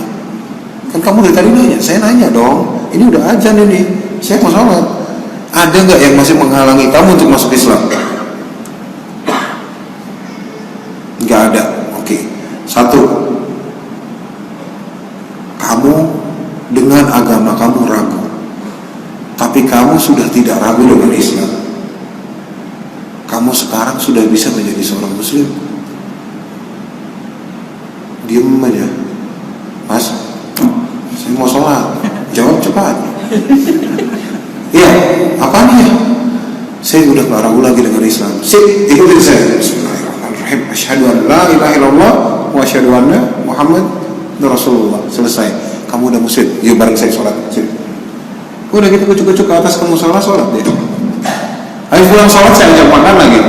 Kan kamu dari tadi nanya, saya nanya dong. Ini udah azan ini, saya mau sholat. Ada nggak yang masih menghalangi kamu untuk masuk Islam? Nggak ada. Oke. 1, kamu dengan agama kamu ragu, tapi kamu sudah tidak ragu dengan Islam. Kamu sekarang sudah bisa menjadi seorang Muslim. Diem aja, Mas. Saya mau sholat. Jawab cepat. Iya, apaan ya? Saya udah gak ragu lagi dengan Islam. Sip, ikutin saya. Bismillahirrahmanirrahim. Asyhadu an la ilaha illallah wa asyhadu anna Muhammad Rasulullah. Selesai. Kamu udah Muslim. Yuk bareng saya sholat. Sip. Udah gitu kucuk-kucuk ke atas kamu sholat ya. Habis pulang sholat saya ajak makan lagi.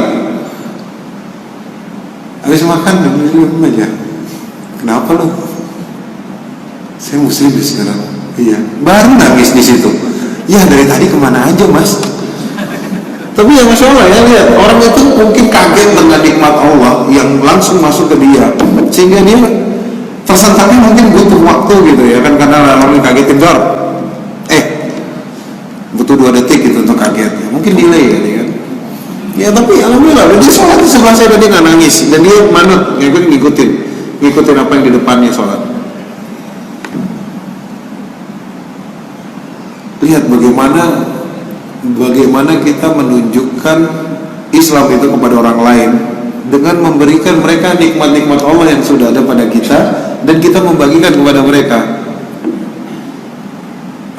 Habis makan diem aja. Kenapa lo? Saya Muslim sekarang. Iya. Baru nangis di situ. Ya dari tadi kemana aja mas? Tapi ya Masya Allah ya, lihat orang itu mungkin kaget dengan nikmat Allah yang langsung masuk ke dia, sehingga dia tersentaknya mungkin butuh waktu gitu ya kan, karena orang kagetin dor, butuh 2 detik gitu untuk kaget, mungkin delay kali kan. Ya tapi alhamdulillah dia sholat di sebelah saya dan dia nggak nangis, dan dia manut ngikutin apa yang di depannya sholat. Lihat bagaimana kita menunjukkan Islam itu kepada orang lain dengan memberikan mereka nikmat-nikmat Allah yang sudah ada pada kita dan kita membagikan kepada mereka.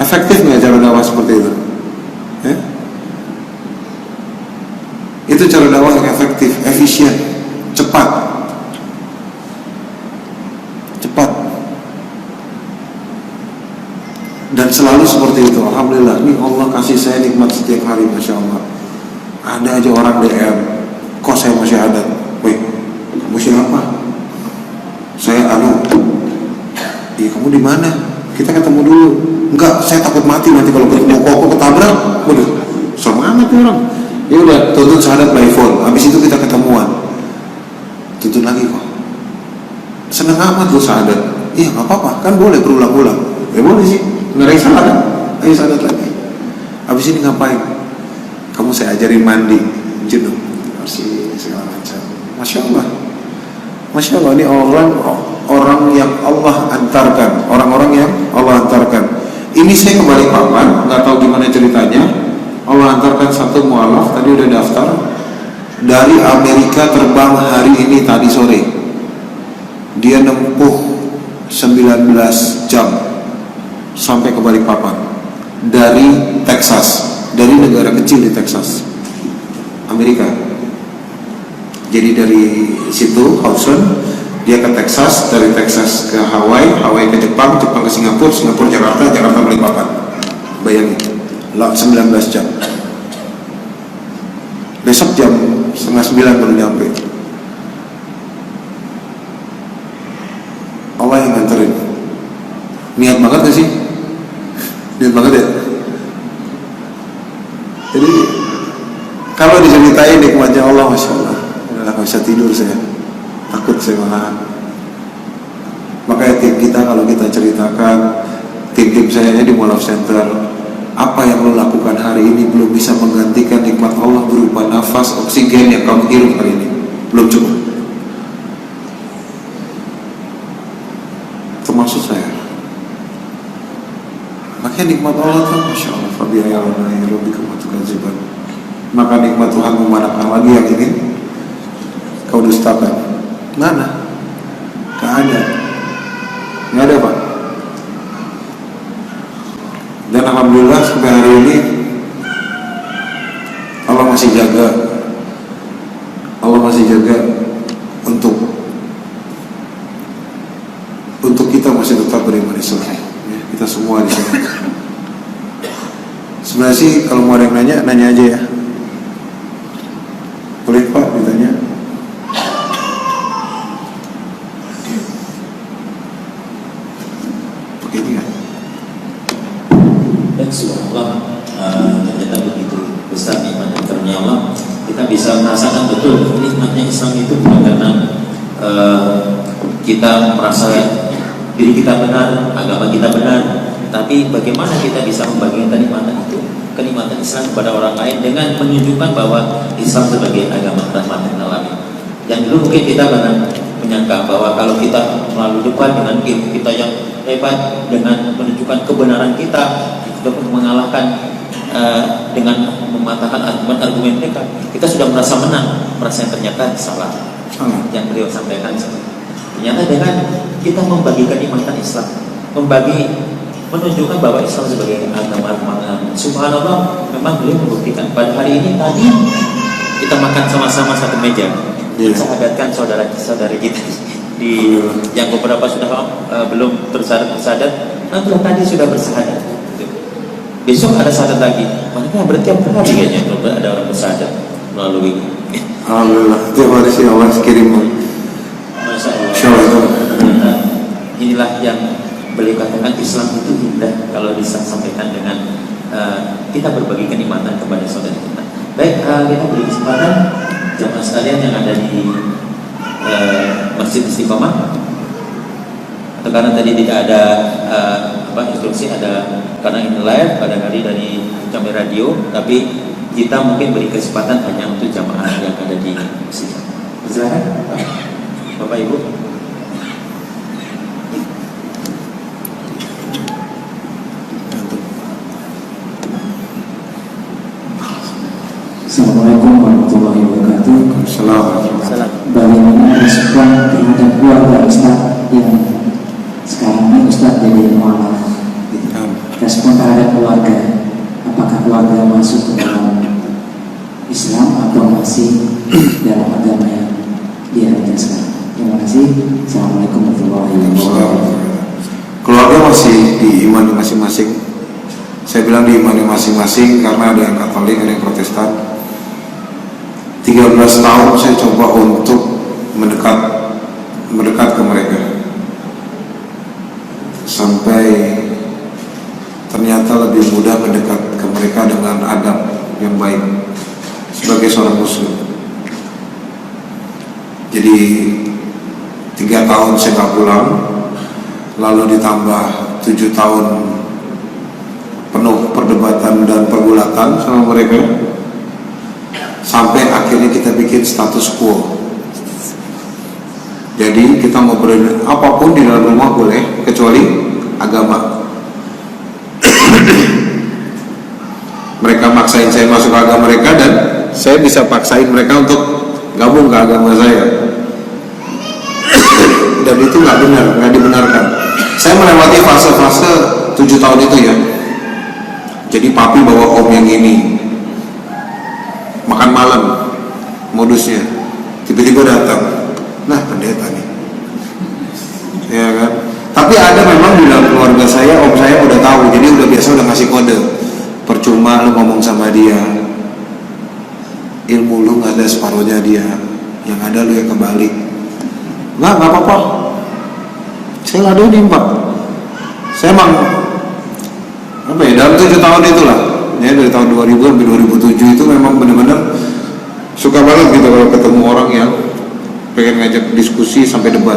Efektif nggak cara dakwah seperti itu? Itu cara dakwah yang efektif, efisien, cepat. Dan selalu seperti itu. Alhamdulillah, ini Allah kasih saya nikmat setiap hari, Masya Allah. Ada aja orang DM, kok saya masih ada? Wih, kamu siapa? Saya Iya, kamu di mana? Kita ketemu dulu. Enggak, saya takut mati nanti kalau ketemu koko ketabrak. Waduh, serem amat tuh orang. Ya udah, tuntut syahadat by phone. Habis itu kita ketemuan. Tuntut lagi kok. Seneng amat lu syahadat. Iya, nggak apa-apa, kan boleh berulang-ulang. Ya boleh sih, nggak ada yang salah kan? Ayo syahadat lagi. Habis ini ngapain? Kamu saya ajarin mandi, jenuh, bersih segala macam. Masya Allah. Masya Allah, ini orang yang Allah antarkan, orang-orang yang Allah antarkan. Ini saya kembali papan, nggak tahu gimana ceritanya. Allah antarkan satu mualaf, tadi udah daftar, dari Amerika terbang hari ini tadi sore. Dia nempuh 19 jam sampai ke Balikpapan dari Texas, dari negara kecil di Texas, Amerika. Jadi dari situ Hudson dia ke Texas, dari Texas ke Hawaii, Hawaii ke Jepang, Jepang ke Singapura, Singapura Jakarta, Jakarta Balikpapan. Bayangin, 19 jam. Besok jam 8:30 baru nyampe. Allah yang nganterin. Niat banget gak sih? Niat banget ya? Jadi kalau diceritain nikmatnya Allah, Masya Allah, gak bisa tidur saya, takut saya malahan. Makanya tim kita, kalau kita ceritakan, tim saya di Mualaf Center, apa yang lo lakukan hari ini belum bisa menggantikan nikmat Allah berupa nafas oksigen yang kamu hirup hari ini, belum cukup. Termasuk saya. Makanya nikmat Allah kan, Masya Allah, maka nikmat Tuhan memanapkan lagi yang ingin kau dustakan. Mana? Gak ada. Gak ada, Pak. Dan alhamdulillah sampai hari ini Allah masih jaga. Allah masih jaga untuk kita masih tetap beriman Islam. Ya, kita semua di sini. Sebenarnya sih kalau mau ada yang nanya aja ya. Boleh Pak ditanya? Pakai ini kan? Dan subhanallah, ternyata begitu besar nikmat dan karunia Allah. Kita bisa merasakan betul nikmatnya Islam itu bukan karena kita merasa diri kita benar, agama kita benar, tapi bagaimana kita bisa membagikan kenikmatan itu, kenikmatan Islam kepada orang lain dengan menunjukkan bahwa Islam sebagai agama rahmatan lil alamin. Yang dulu mungkin kita menyangka bahwa kalau kita melalui depan dengan ilmu kita yang hebat, dengan menunjukkan kebenaran kita sudah mengalahkan dengan mematahkan argumen mereka, kita sudah merasa menang, merasa yang ternyata salah. Yang beliau sampaikan ternyata dengan kita membagi kenikmatan Islam, menunjukkan bahwa Islam sebagai agama rahmatan. Subhanallah, memang beliau membuktikan. Pada hari ini tadi kita makan sama-sama satu meja, mensahadatkan saudara-saudari kita di yang beberapa sudah belum bersahadat, nanti tadi sudah bersahadat. Besok ada syahadat lagi, makanya berarti tiap hari kayaknya kalau ada orang bersahadat melalui. Alhamdulillah, tiap hari sih Allah kirim. Masya Allah. Insyaallah. Inilah yang beliau katakan, Islam itu indah kalau disampaikan dengan kita berbagi kenikmatan kepada saudara kita. Baik, kita beri kesempatan jamaah sekalian yang ada di Masjid Istiqomah. Atau karena tadi tidak ada instruksi, ada karena ini live pada hari dari Jambi Radio, tapi kita mungkin beri kesempatan hanya untuk jamaah yang ada di sini. Silakan, Bapak Ibu. Assalamualaikum warahmatullahi wabarakatuh. Assalamualaikum. Bagaimana respon terhadap keluarga Ustaz yang sekarang ini Ustaz jadi mualaf? Respon terhadap keluarga, apakah keluarga masuk ke dalam Islam atau masih dalam agama yang dia ada sekarang? Terima kasih. Assalamualaikum warahmatullahi wabarakatuh. Keluarga masih di iman masing-masing. Saya bilang di iman masing-masing karena ada yang Katolik, ada yang Protestan. 13 tahun saya coba untuk mendekat ke mereka. sampai ternyata lebih mudah mendekat ke mereka dengan adab yang baik sebagai seorang muslim. Jadi 3 tahun saya nggak pulang, lalu ditambah 7 tahun penuh perdebatan dan pergulatan sama mereka, sampai akhirnya kita bikin status quo. Jadi kita mau apapun di dalam rumah boleh, kecuali agama. Mereka maksain saya masuk ke agama mereka, dan saya bisa paksain mereka untuk gabung ke agama saya. Dan itu nggak benar, nggak dibenarkan. Saya melewati fase-fase 7 tahun itu ya. Jadi papi bawa om yang ini, makan malam modusnya, tiba-tiba datang, nah pendeta nih, ya kan. Tapi ada memang di dalam keluarga saya, om saya udah tahu, jadi udah biasa, udah ngasih kode. Percuma lu ngomong sama dia, ilmu lu nggak ada separuhnya dia, yang ada lu yang kebalik. Nggak apa-apa, saya ladenin pak. Saya emang apa ya, dalam 7 tahun itulah ya, dari tahun 2000 sampai 2007 itu memang benar-benar suka banget gitu kalau ketemu orang yang pengen ngajak diskusi sampai debat.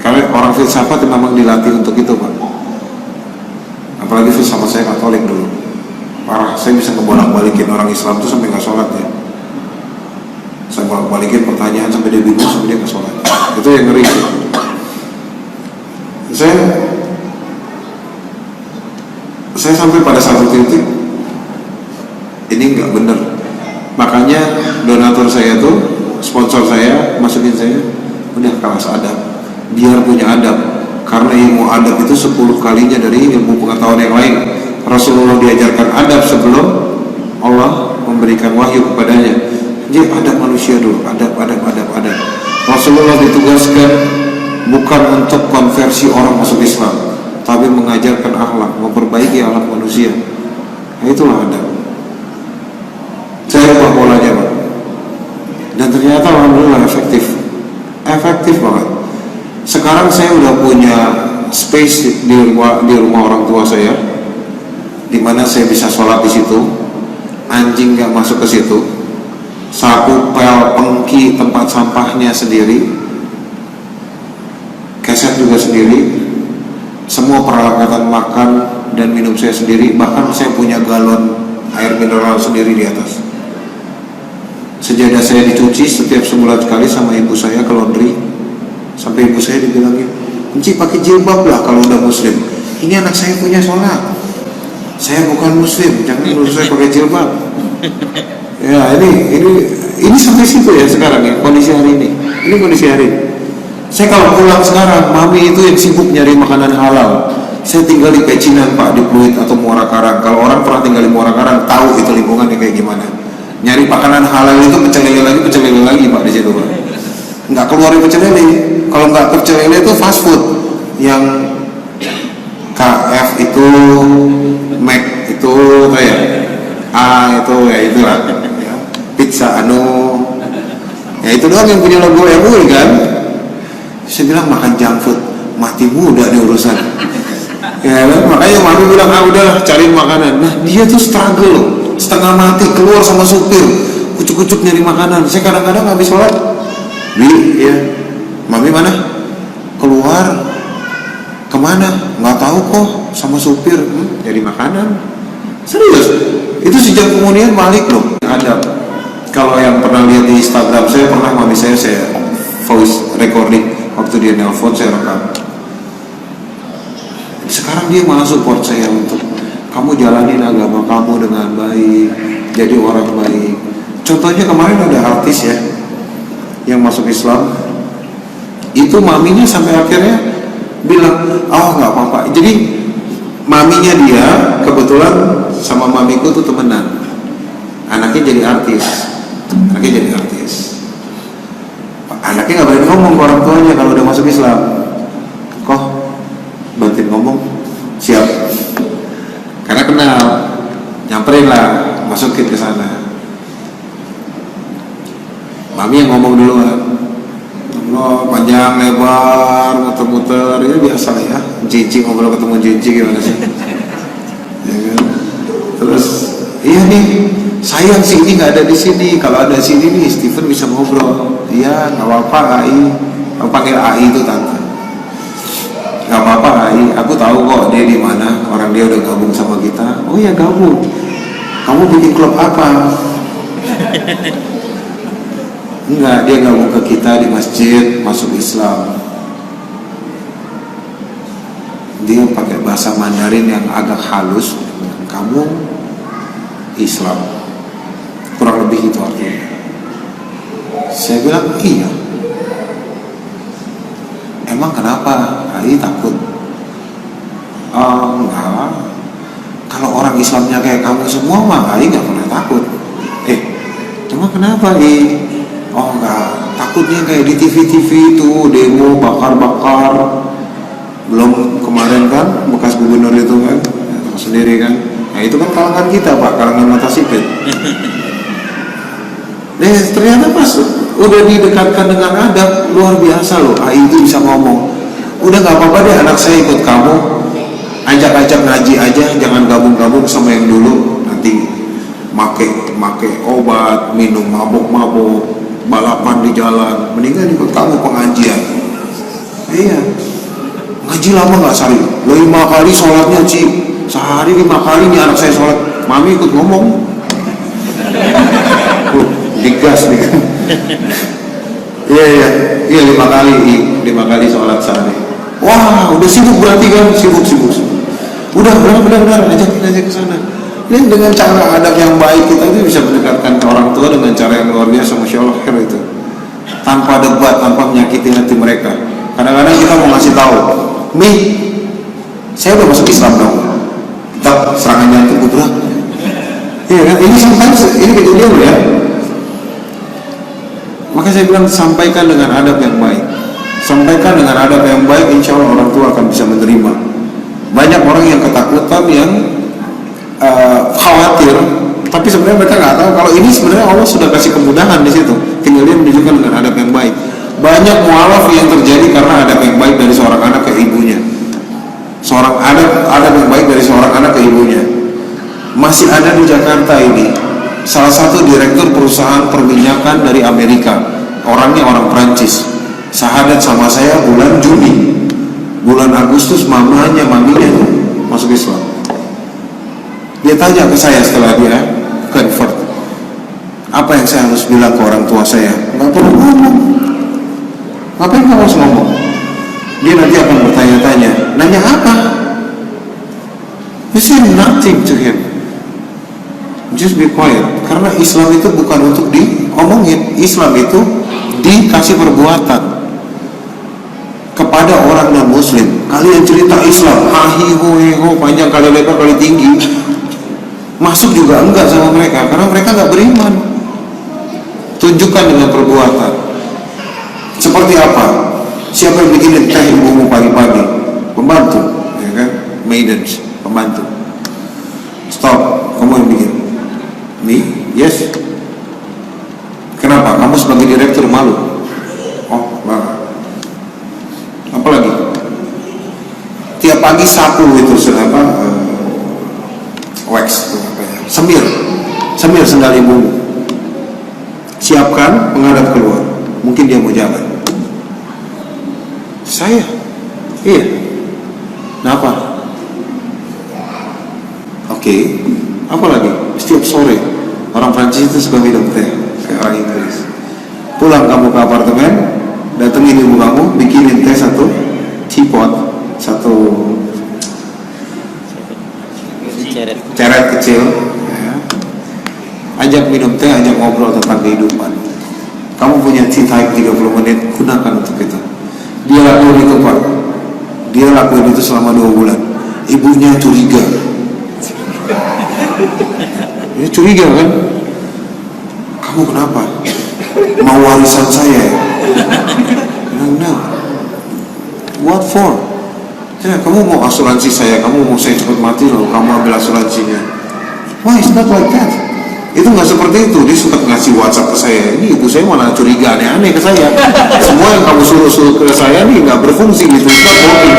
Karena orang filsafat memang dilatih untuk itu pak. Apalagi filsafat saya Katolik dulu, parah. Saya bisa ngebolak-balikin orang Islam tuh sampai nggak sholat ya. Saya bolak-balikin pertanyaan sampai dia bingung, sampai dia nggak sholat. Itu yang ngeri. Saya sampai pada satu titik ini nggak bener. Makanya donatur saya tuh, sponsor saya, masukin saya, udah kelas adab, biar punya adab. Karena ilmu adab itu 10 kalinya dari ilmu pengetahuan yang lain. Rasulullah diajarkan adab sebelum Allah memberikan wahyu kepadanya. Jadi adab manusia dulu, adab. Rasulullah ditugaskan bukan untuk konversi orang masuk Islam, tapi mengajarkan akhlak, memperbaiki akhlak manusia. Nah, itulah adab. Saya ubah polanya pak, dan ternyata alhamdulillah efektif banget. Sekarang saya udah punya space di rumah orang tua saya, di mana saya bisa sholat di situ, anjing nggak masuk ke situ, sapu, pel, pengki, tempat sampahnya sendiri, keset juga sendiri, semua peralatan makan dan minum saya sendiri. Bahkan saya punya galon air mineral sendiri di atas. Sejadah saya dicuci setiap sebulan sekali sama ibu saya ke laundry. Sampai ibu saya dibilangin, "Enci pakai jilbab lah kalau udah muslim. Ini anak saya punya sholat. Saya bukan muslim, jangan menurut saya pakai jilbab." Ya ini sampai situ ya sekarang ya, kondisi hari ini. Ini kondisi hari ini. Saya kalau pulang sekarang, mami itu yang sibuk nyari makanan halal. Saya tinggal di Pecinan pak, di Pluit atau Muara Karang. Kalau orang pernah tinggal di Muara Karang, tahu itu lingkungannya kayak gimana. Nyari makanan halal itu pecel lele lagi pak di situ pak. Nggak keluar pecel lele. Kalau nggak pecel lele itu fast food yang KF itu, Mac itu, ya, A itu ya itulah. Pizza ya itu doang yang punya logo MUI kan. Saya bilang makan junk food mati muda nih urusan. Ya makanya mami bilang udah cariin makanan. Nah dia tuh struggle loh, setengah mati keluar sama supir, kucuk-kucuk nyari makanan. Saya kadang-kadang habis sholat, ya mami mana? Keluar kemana? Nggak tahu kok, sama supir nyari makanan. Serius, itu sejak komunian balik loh. Ada, kalau yang pernah lihat di Instagram saya, pernah mami saya voice recording. Waktu dia nelpon saya rekam. Sekarang dia malah support saya untuk kamu jalanin agama kamu dengan baik, jadi orang baik. Contohnya kemarin ada artis ya yang masuk Islam, itu maminya sampai akhirnya bilang, oh nggak apa-apa. Jadi maminya dia kebetulan sama mamiku tuh temenan, anaknya jadi artis. Anaknya nggak berani ngomong ke orang tuanya kalau udah masuk Islam. Kok bantuin ngomong? Siap. Karena kenal, nyamperin lah, masukin ke sana. Mami yang ngomong duluan. Allah, panjang lebar, muter-muter, ya biasa lah ya. Jinjing ngobrol ketemu jinjing gimana sih? Ya kan? Terus, iya nih, sayang sih ini nggak ada di sini. Kalau ada sini nih, Steven bisa ngobrol. Iya, nggak apa-apa AI. Aku panggil AI itu tante. Nggak apa-apa AI. Aku tahu kok dia di mana. Orang dia udah gabung sama kita. Oh ya gabung. Kamu bikin klub apa? Enggak, dia gabung ke kita di masjid, masuk Islam. Dia pakai bahasa Mandarin yang agak halus. Kamu Islam, kurang lebih itu artinya. Saya bilang iya. Emang kenapa? AI takut? Enggak. Kalau orang Islamnya kayak kamu semua mah AI nggak pernah takut. Emang kenapa AI? Oh enggak, takutnya kayak di TV-TV itu demo bakar-bakar. Belum kemarin kan bekas gubernur itu kan, tahu sendiri kan. Nah itu kan kalangan kita Pak, kalangan mata sipit. Ternyata pas udah didekatkan dengan adab, luar biasa loh. AI itu bisa ngomong. Udah nggak apa-apa deh anak saya ikut kamu, ajak-ajak ngaji aja, jangan gabung-gabung sama yang dulu. Nanti make obat, minum mabuk-mabuk, balapan di jalan, mendingan ikut kamu pengajian. Iya, ngaji lama nggak sehari? 5 kali sholatnya Ci, sehari 5 kali nih anak saya sholat, mami ikut ngomong. Digas nih kan. Iya 5 kali sholat sehari. Wah udah sibuk berarti kan, sibuk. Udah benar ajak ke sana. Ini dengan cara adab yang baik kita itu bisa mendekatkan ke orang tua dengan cara yang luar biasa, masya Allah itu. Tanpa debat, tanpa menyakiti hati mereka. Kadang-kadang kita mau ngasih tahu, Mi, saya udah masuk Islam dong. Tak serangan jantung putra. Iya kan? Ini kejadian ya. Maka saya bilang sampaikan dengan adab yang baik. Sampaikan dengan adab yang baik, insya Allah orang tua akan bisa menerima. Banyak orang yang ketakutan, yang khawatir, tapi sebenarnya mereka nggak tahu kalau ini sebenarnya Allah sudah kasih kemudahan di situ. Tinggal dia menunjukkan dengan adab yang baik. Banyak mualaf yang terjadi karena adab yang baik dari seorang anak ke ibunya. Seorang adab yang baik dari seorang anak ke ibunya. Masih ada di Jakarta ini salah satu direktur perusahaan perminyakan dari Amerika. Orangnya orang Prancis. Sahadat sama saya bulan Juni. Bulan Agustus maminya masuk Islam. Dia tanya ke saya setelah dia convert, apa yang saya harus bilang ke orang tua saya? Nggak perlu ngomong. Ngapain kamu harus ngomong? Dia nanti akan bertanya-tanya. Nanya apa? You say nothing to him. Just be quiet. Karena Islam itu bukan untuk diomongin. Islam itu dikasih perbuatan. Kepada orang non-muslim, kalian cerita Islam, ho, panjang kali lebar kali tinggi, masuk juga enggak sama mereka, karena mereka enggak beriman. Tunjukkan dengan perbuatan. Seperti apa? Siapa yang bikinin teh ibumu pagi-pagi? Pembantu, ya kan? Maidens, pembantu. Stop, kamu yang bikin. Nih, yes. Kenapa? Kamu sebagai direktur malu? Oh, bang. Apalagi? Tiap pagi sapu itu wax, semir sendal ibumu. Siapkan penghadap keluar. Mungkin dia mau jalan. Saya? Iya. Kenapa? Oke. Apa lagi? Setiap sore orang Prancis itu suka minum teh kayak orang Inggris. Pulang kamu ke apartemen, datengin ibu kamu, bikinin teh satu teapot, satu ceret kecil ya. Ajak minum teh, ajak ngobrol tentang kehidupan. Kamu punya tea time 30 menit, gunakan untuk itu. Dia lakuin itu Pak. Dia lakuin itu selama 2 bulan. Ibunya curiga. Dia curiga kan? Kamu kenapa? Mau warisan saya? No. What for? Ya, kamu mau asuransi saya, kamu mau saya cepat mati loh, kamu ambil asuransinya. Why it's not like that? Itu nggak seperti itu. Dia suka ngasih WhatsApp ke saya. Ini ibu saya malah curiga aneh-aneh ke saya. Semua yang kamu suruh ke saya nih nggak berfungsi gitu. Ustaz bohong.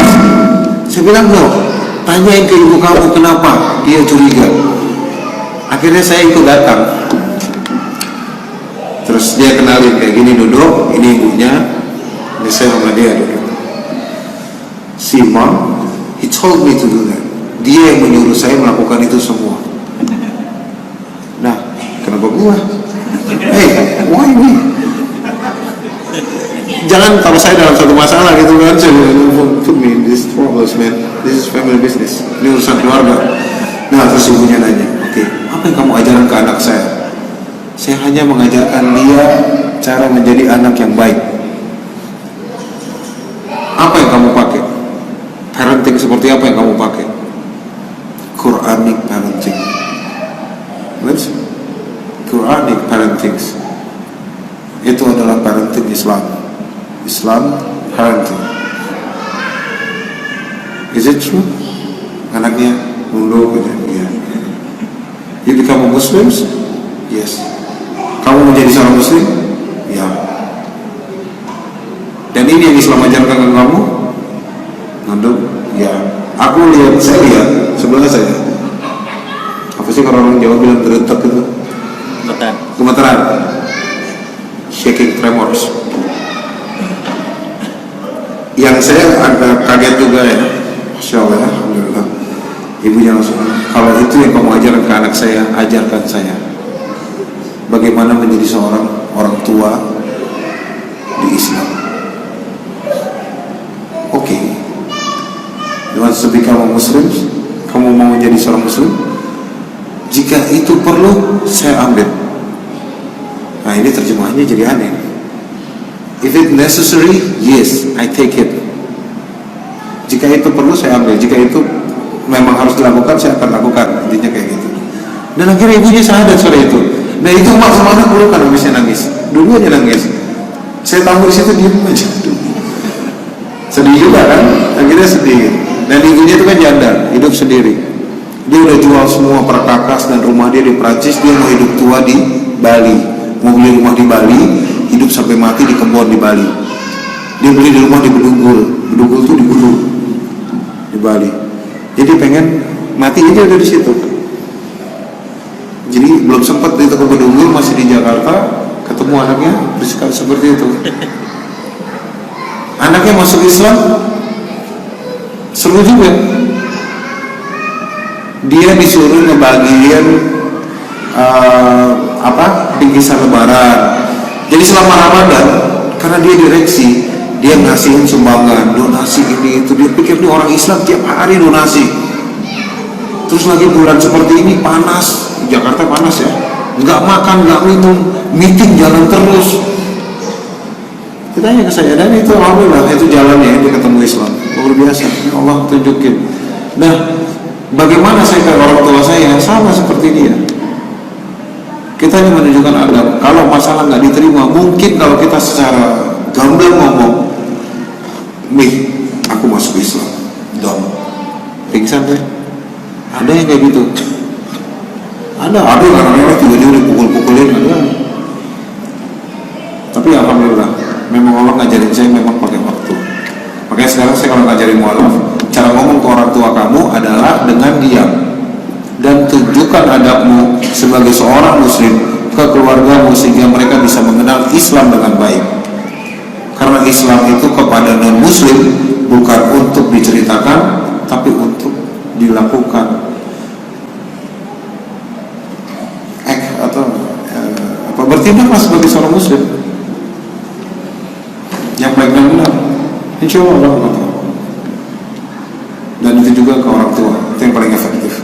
Saya bilang no. Tanyain ke ibu kamu kenapa dia curiga. Akhirnya saya ikut datang. Terus dia kenalin kayak gini, duduk. Ini ibunya. Ini saya sama dia duduk. Si mom, he told me to do that. Dia yang menyuruh saya melakukan itu semua. Nah, kenapa gua? Hey, why me? Jangan taruh saya dalam satu masalah gitu kan. Saya put me in this problems, man. This is family business. Ini urusan keluarga. Nah, terus ibunya nanya, oke, apa yang kamu ajarkan ke anak saya? Saya hanya mengajarkan dia cara menjadi anak yang baik. Apa yang kamu pakai? Parenting seperti apa yang kamu pakai? Quranic parenting. Let's Quranic parenting. Itu adalah parenting Islam. Islam parenting. Is it true? Anaknya nunduk gitu. Ya. You become a Muslims? Yes. Kamu menjadi seorang Muslim? Ya. Dan ini yang Islam ajarkan ke kamu? Nunduk? Ya. Aku lihat, saya lihat sebelah saya. Apa sih kalau orang Jawa bilang terdetak itu? Gemeteran. Shaking tremors. Yang saya agak kaget juga ya. Masya Allah, alhamdulillah. Ibunya langsung, kalau itu yang kamu ajarkan ke anak saya, ajarkan saya bagaimana menjadi seorang orang tua di Islam. Oke. You want to become a Muslim? Kamu mau menjadi seorang Muslim? Jika itu perlu, saya ambil. Nah, ini terjemahannya jadi aneh. If it necessary, yes, I take it. Jika itu perlu, saya ambil. Jika itu memang harus dilakukan, saya akan lakukan. Intinya kayak gitu. Dan akhirnya ibunya sadar sore itu. Nah, itu mak sama anak dulu kan habisnya nangis. Dulu aja nangis. Saya tahu di situ diem aja. Sedih juga kan? Akhirnya sedih. Dan ibunya itu kan janda, hidup sendiri. Dia udah jual semua perkakas dan rumah dia di Prancis. Dia mau hidup tua di Bali. Mau beli rumah di Bali, hidup sampai mati di kebun di Bali. Dia beli di rumah di Bedugul. Bedugul tuh di Gunung di Bali. Jadi pengen mati aja udah di situ. Jadi belum sempat itu ke Bedugul, masih di Jakarta, ketemu anaknya bersikap seperti itu. Anaknya masuk Islam, seru juga. Dia disuruh ngebagiin bingkisan lebaran. Jadi selama Ramadan, karena dia direksi, dia ngasihin sumbangan, donasi ini itu. Dia pikir nih orang Islam tiap hari donasi. Terus lagi bulan seperti ini panas, Jakarta panas ya, nggak makan, nggak minum, meeting jalan terus. Ditanya ke saya, dan itu alhamdulillah itu jalannya dia ketemu Islam, luar biasa. Ya Allah tunjukin. Nah, bagaimana saya ke orang tua saya sama seperti dia. Kita hanya menunjukkan adab. Kalau masalah nggak diterima, mungkin kalau kita secara gamblang ngomong, "Mih, aku masuk Islam." Dong, pingsan deh. Ada yang kayak gitu. Ada orang-orang tiba-tiba dipukul-pukulin, ada. Tapi alhamdulillah, memang Allah ngajarin saya memang pakai waktu. Makanya sekarang saya kalau ngajarin mualaf, cara ngomong ke orang tua kamu adalah dengan diam. Dan tunjukkan adabmu sebagai seorang muslim ke keluargamu sehingga mereka bisa mengenal Islam dengan baik. Karena Islam itu kepada non muslim bukan untuk diceritakan, tapi untuk dilakukan. Bertindaklah sebagai seorang muslim yang baik dan benar. Insya Allah. Dan itu juga ke orang tua, itu yang paling efektif.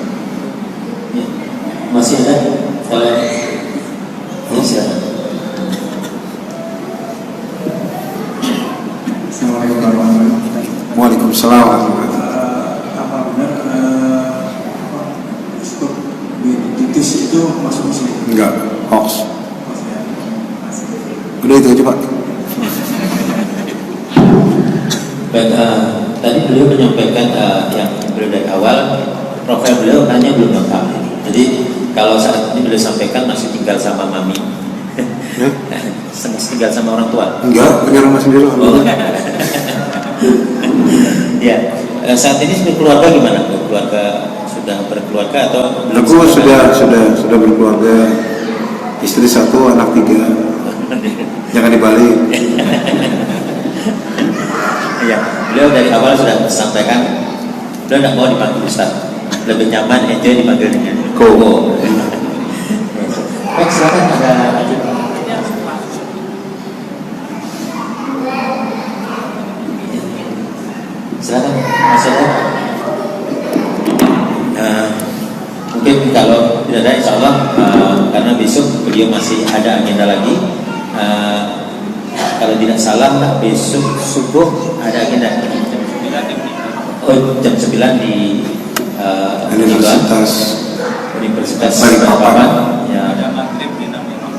Masih ada? Kalau masih ada. Assalamualaikum warahmatullahi wabarakatuh. Waalaikumsalam warahmatullahi wabarakatuh. Apa benar untuk ditis itu masuk muslim? Enggak, hoax. Udah itu aja Pak. Baik, tadi beliau menyampaikan yang beliau dari awal, profil beliau hanya belum lengkap ini. Jadi kalau saat ini beliau sampaikan masih tinggal sama mami, Ya? masih tinggal sama orang tua. Enggak, punya rumah sendiri. Oh. Ya, saat ini keluarga gimana? Keluarga sudah berkeluarga atau belum? Aku sudah berkeluarga, istri 1, anak 3. Jangan dibalik. Ya, beliau dari awal sudah sampaikan beliau tidak mau dipanggil Ustaz, lebih nyaman enjoy dipanggil dengan Koko. Baik, silakan ada lanjut. Silakan, Mas Eko. Mungkin kalau tidak ada, insya Allah karena besok beliau masih ada agenda lagi. Kalau tidak salah besok subuh ada agenda. Oh, jam 9 di Universitas Balikpapan. Ya,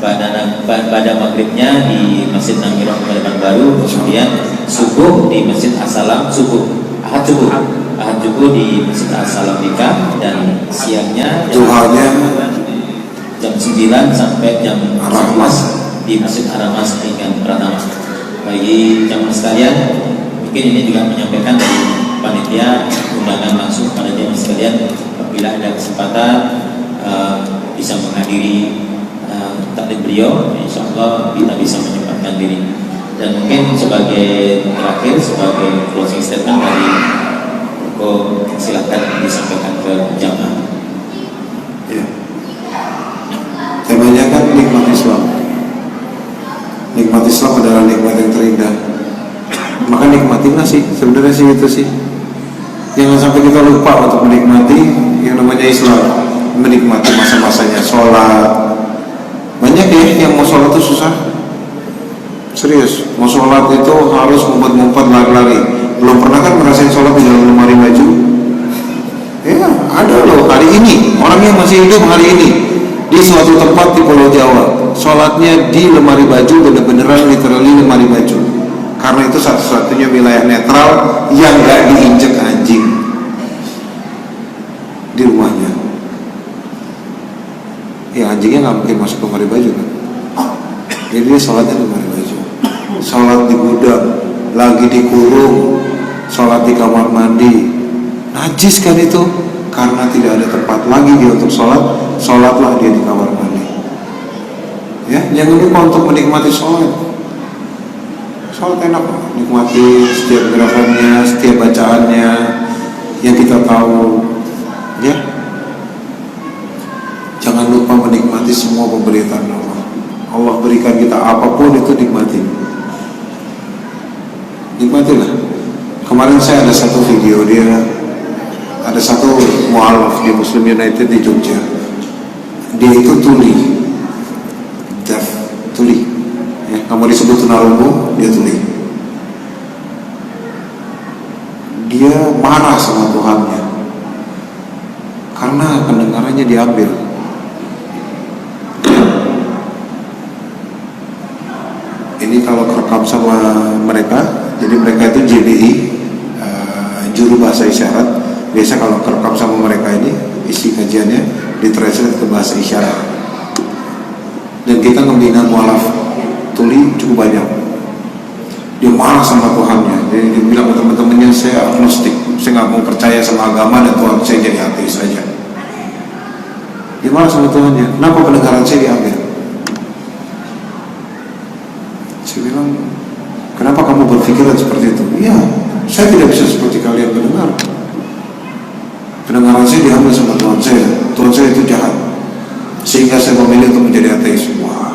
pada maghribnya di Masjid Nangiro Kebayoran Baru, kemudian subuh di Masjid As-Salam, Ahad subuh di Masjid As-Salam Nikah, dan siangnya jam 9 sampai jam 11 di Masjid Ar-Rahmas dengan Pratama. Bagi jamaah sekalian, mungkin ini juga menyampaikan dari panitia undangan langsung pada jamaah sekalian, apabila ada kesempatan bisa menghadiri taklim beliau, insya Allah kita bisa menyempatkan diri. Dan mungkin sebagai terakhir, sebagai closing statement dari Koko, silakan disampaikan ke jamaah. Ya. Temanya kan nikmat Islam. Nikmat Islam adalah nikmat yang terindah. Maka nikmatilah sih, sebenarnya sih itu sih. Jangan sampai kita lupa untuk menikmati yang namanya Islam, menikmati masa-masanya sholat. Banyak ya yang mau sholat itu susah. Serius, mau sholat itu harus ngumpet-ngumpet, lari-lari. Belum pernah kan ngerasain sholat di dalam lemari baju? Ya, ada loh hari ini, orang yang masih hidup hari ini di suatu tempat di Pulau Jawa, sholatnya di lemari baju, bener-beneran literally lemari baju. Karena itu satu-satunya wilayah netral yang gak diinjek anjing di rumahnya. Ya anjingnya nggak mungkin masuk ke lemari baju kan. Jadi dia sholatnya di lemari baju. Sholat di gudang, lagi dikurung, sholat di kamar mandi, najis kan itu. Karena tidak ada tempat lagi dia untuk sholat, sholatlah dia di kamar mandi. Ya, jangan lupa untuk menikmati sholat. Sholat enak, nikmati setiap gerakannya, setiap bacaannya yang kita tahu. Ya, jangan lupa menikmati semua pemberitaan Allah. Allah berikan kita apapun itu nikmati. Nikmatilah. Kemarin saya ada satu video, ada satu mu'alaf di Muslim United di Jogja. Dia itu tuli, deaf, tuli. Ya, kamu disebut tunarungu, dia tuli. Dia marah sama Tuhannya karena pendengarannya diambil. Ini kalau kerekam sama mereka, jadi mereka itu JBI, juru bahasa isyarat. Biasa kalau kerekam sama mereka ini, isi kajiannya ditranslate ke bahasa isyarat. Dan kita membina mualaf tuli cukup banyak. Dia marah sama Tuhannya. Jadi dia bilang ke teman-temannya, saya agnostik, saya nggak mau percaya sama agama dan Tuhan saya jadi ateis saja. Dia marah sama Tuhannya. Kenapa pendengaran saya diambil? Saya bilang, kenapa kamu berpikiran seperti itu? Iya, saya tidak bisa seperti kalian mendengar. Pendengaran saya diambil sama Tuhan saya. Tuhan saya itu jahat, sehingga saya memilih untuk menjadi ateis. Wah.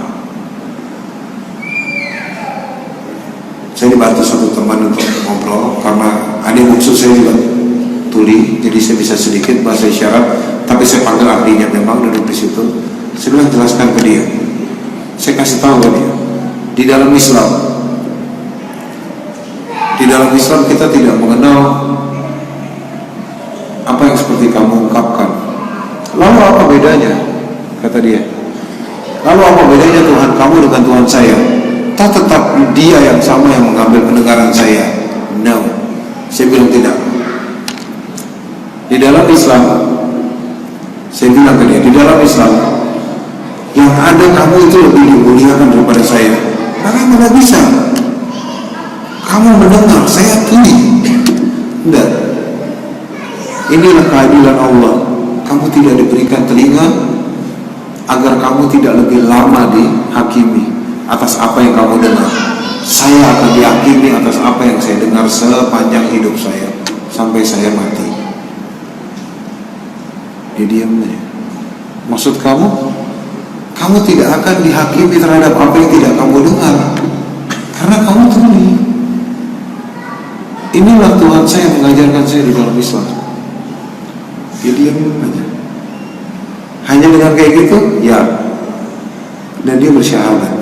Saya dibantu satu teman untuk ngobrol karena adik bungsu saya juga tuli, jadi saya bisa sedikit bahasa isyarat, tapi saya panggil ahlinya memang duduk di situ. Saya bilang jelaskan ke dia. Saya kasih tahu ke dia. Di dalam Islam kita tidak mengenal apa yang seperti kamu ungkapkan. Lalu apa bedanya? Kata dia. Lalu apa bedanya Tuhan kamu dengan Tuhan saya? Tetap dia yang sama yang mengambil pendengaran saya. No. Saya bilang tidak. Di dalam Islam Saya bilang ke dia, di dalam Islam yang ada kamu itu lebih dimuliakan daripada saya. Bagaimana bisa? Kamu mendengar, saya tuli. Tidak. Inilah keadilan Allah. Kamu tidak diberikan telinga agar kamu tidak lebih lama dihakimi atas apa yang kamu dengar. Saya akan dihakimi atas apa yang saya dengar sepanjang hidup saya sampai saya mati. Dia diam aja. Maksud kamu tidak akan dihakimi terhadap apa yang tidak kamu dengar, karena kamu tuli. Inilah Tuhan saya mengajarkan saya di dalam Islam. Dia diam aja. Hanya dengan kayak gitu, ya. Dan dia bersyahadat.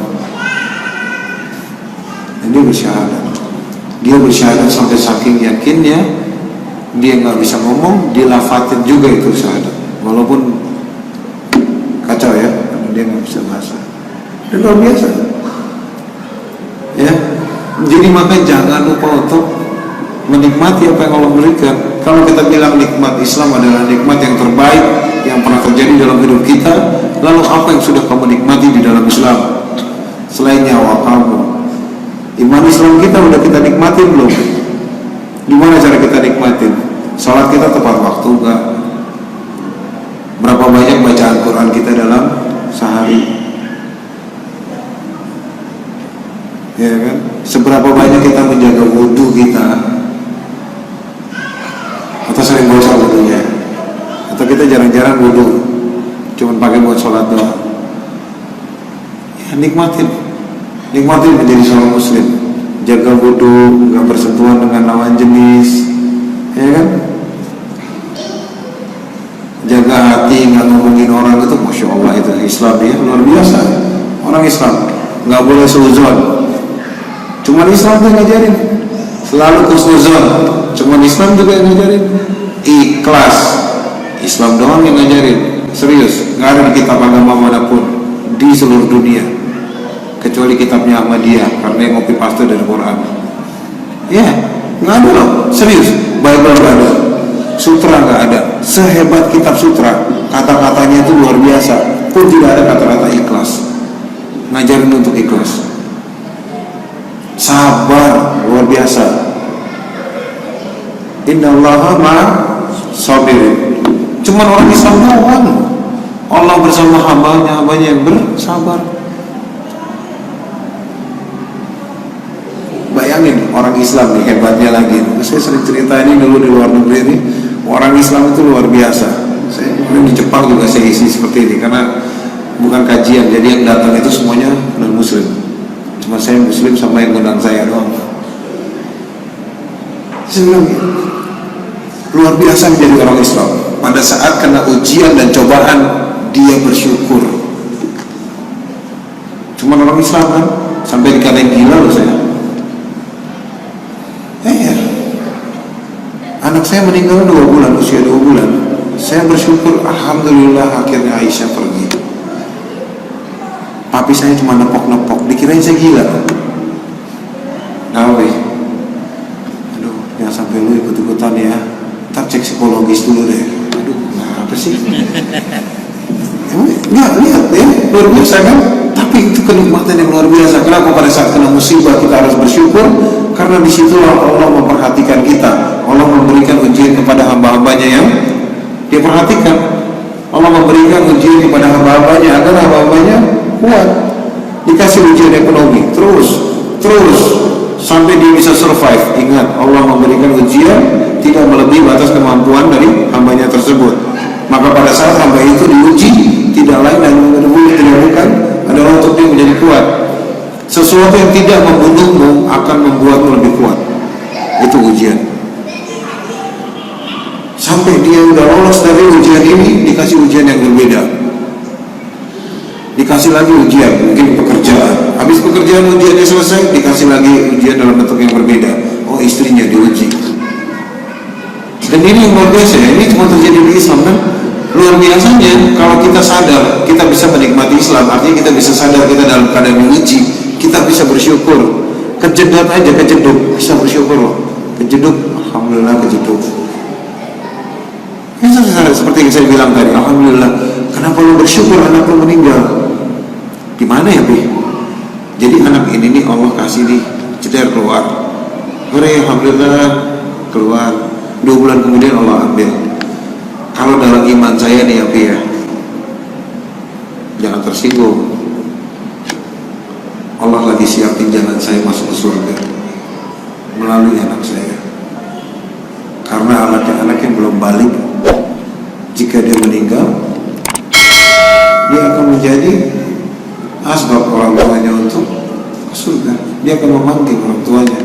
Dia bersyahadat sampai saking yakinnya dia nggak bisa ngomong, dia lafatin juga itu syahadat. Walaupun kacau ya, karena dia nggak bisa bahasa. Dan luar biasa. Ya, jadi maka jangan lupa untuk menikmati apa yang Allah berikan. Kalau kita bilang nikmat Islam adalah nikmat yang terbaik yang pernah terjadi dalam hidup kita, lalu apa yang sudah kamu nikmati di dalam Islam selain nyawa kamu? Iman Islam kita udah kita nikmatin belum? Gimana cara kita nikmatin? Salat kita tepat waktu enggak? Berapa banyak bacaan Quran kita dalam sehari? Ya kan? Seberapa banyak kita menjaga wudhu kita? Atau sering bocor wudhunya? Atau kita jarang-jarang wudhu, cuman pakai buat sholat doang? Ya, nikmatin menjadi seorang muslim. Jaga wudhu, nggak bersentuhan dengan lawan jenis, ya kan? Jaga hati, nggak ngomongin orang itu, masya Allah itu Islam ya, luar biasa. Orang Islam nggak boleh suuzon. Cuman Islam tuh ngajarin selalu kusnuzon. Cuman Islam juga yang ngajarin ikhlas. Islam doang yang ngajarin. Serius, nggak ada di kitab agama manapun di seluruh dunia kecuali kitabnya Ahmadiyah, karena yang ngopi paste dari Quran. Ya, nggak ada loh. Serius, Bible nggak ada, sutra nggak ada. Sehebat kitab sutra, kata-katanya itu luar biasa, pun tidak ada kata-kata ikhlas. Ngajarin untuk ikhlas, sabar, luar biasa. Innallaha ma'as-sabirin. Cuman orang Islam doang. Allah bersama hambanya yang bersabar. Bayangin orang Islam nih hebatnya lagi. Saya sering cerita ini dulu di luar negeri ini. Orang Islam itu luar biasa. Saya di Jepang juga saya isi seperti ini karena bukan kajian. Jadi yang datang itu semuanya non Muslim. Cuma saya Muslim sama yang undang saya doang. Saya bilang luar biasa menjadi orang Islam. Pada saat kena ujian dan cobaan dia bersyukur. Cuma orang Islam kan sampai dikatain gila loh saya. Ya. Anak saya meninggal 2 bulan, usia 2 bulan. Saya bersyukur, alhamdulillah akhirnya Aisyah pergi. Papi saya cuma nepok-nepok, dikirain saya gila. Nah, aduh, jangan sampai lu ikut-ikutan ya. Ntar cek psikologis dulu deh. Aduh, nah apa sih? Enggak, lihat ya, luar biasa kan? Tapi itu kenikmatan yang luar biasa. Kenapa pada saat kena musibah kita harus bersyukur? Karena disitulah Allah memperhatikan kita. Allah memberikan ujian kepada hamba-hambanya yang dia perhatikan. Allah memberikan ujian kepada hamba-hambanya agar hamba-hambanya kuat. Dikasih ujian ekonomi, terus sampai dia bisa survive. Ingat, Allah memberikan ujian tidak melebihi batas kemampuan dari hambanya tersebut. Maka pada saat hamba itu diuji, tidak lain dan tidak bukan adalah untuk dia menjadi kuat. Sesuatu yang tidak membunuhmu akan membuatmu lebih kuat. Itu ujian. Sampai dia udah lolos dari ujian ini, dikasih ujian yang berbeda. Dikasih lagi ujian, mungkin pekerjaan. Habis pekerjaan ujiannya selesai, dikasih lagi ujian dalam bentuk yang berbeda. Oh, istrinya diuji. Dan ini yang luar biasa ya, ini cuma terjadi di Islam kan. Luar biasanya kalau kita sadar kita bisa menikmati Islam, artinya kita bisa sadar kita dalam keadaan diuji, kita bisa bersyukur. Kejedot aja, kejeduk, bisa bersyukur loh. Kejeduk, alhamdulillah kejeduk. Kita seperti yang saya bilang tadi, alhamdulillah. Kenapa lu bersyukur anak lu meninggal? Gimana ya, Bi? Jadi anak ini nih Allah kasih nih, ceder keluar. Alhamdulillah keluar. 2 bulan kemudian Allah ambil. Kalau dalam iman saya nih ya, Bi ya, jangan tersinggung. Allah lagi siapin jalan saya masuk ke surga melalui anak saya. Karena anak-anak yang belum balik, jika dia meninggal, dia akan menjadi asbab orang tuanya untuk ke surga. Dia akan memanggil orang tuanya.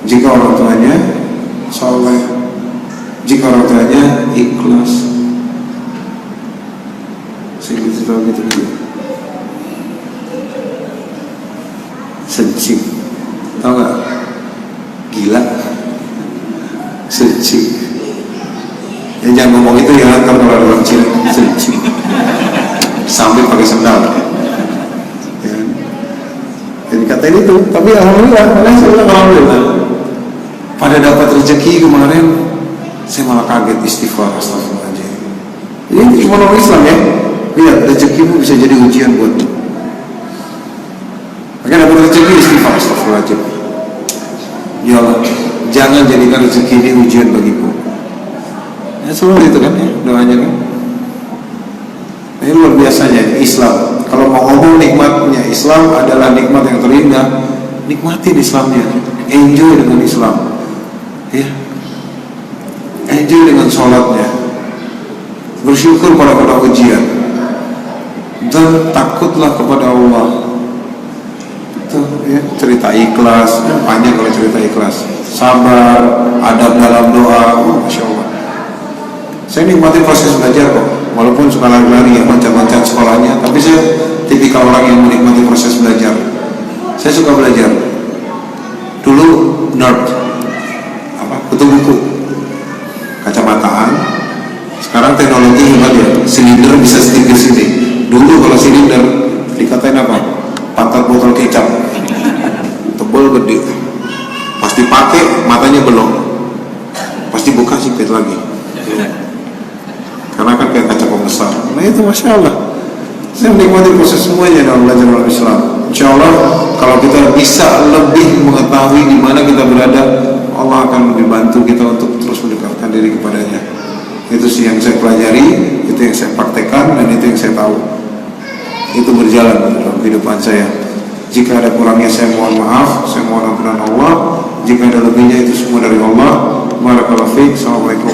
Jika orang tuanya soleh, jika orang tuanya ikhlas, segitu tahu gitu. Sencing, tahu nggak? Gila, sencing. Ya jangan ngomong itu ya, kalau ada orang cilik sencing, sambil pakai sendal. Ya. Jadi katain itu, tapi alhamdulillah, alhamdulillah. Pada dapat rezeki kemarin, saya malah kaget istighfar, astagfirullahaladzim. Ini cuma orang Islam ya. Lihat, rezekimu bisa jadi ujian buatmu. Maka dapat rezeki istighfar, astagfirullahaladzim. Ya Allah, jangan jadikan rezeki ini ujian bagiku. Ya selalu itu kan ya, doanya kan. Ini luar biasanya Islam. Kalau mau ngomong nikmatnya Islam adalah nikmat yang terindah, nikmatin Islamnya, enjoy dengan Islam. Ya, enjoy dengan sholatnya, bersyukur pada ujian, dan takutlah kepada Allah. Ya, cerita ikhlas, panjang kalau cerita ikhlas, sabar, adab dalam doa, masya Allah. Saya nikmati proses belajar kok, walaupun suka lari-lari ya, loncat-loncat sekolahnya, tapi saya tipikal orang yang menikmati proses belajar. Saya suka belajar. Dulu nerd, kutu buku, kacamataan. Sekarang teknologi hebat ya, silinder bisa stick di sini. Dulu kalau silinder dikatain apa? Pantat botol kecap, tebal gede, pasti pakai matanya belum, pasti buka sipit lagi, karena kan kayak kaca pembesar. Nah itu masya Allah, saya menikmati proses semuanya dalam belajar dalam Islam. Insya Allah kalau kita bisa lebih mengetahui di mana kita berada, Allah akan lebih bantu kita untuk terus mendekatkan diri kepadanya. Itu sih yang saya pelajari, itu yang saya praktekkan, dan itu yang saya tahu. Itu berjalan dalam kehidupan saya. Jika ada kurangnya saya mohon maaf, saya mohon ampunan Allah. Jika ada lebihnya itu semua dari Allah. Barakallahu fiik. Assalamualaikum.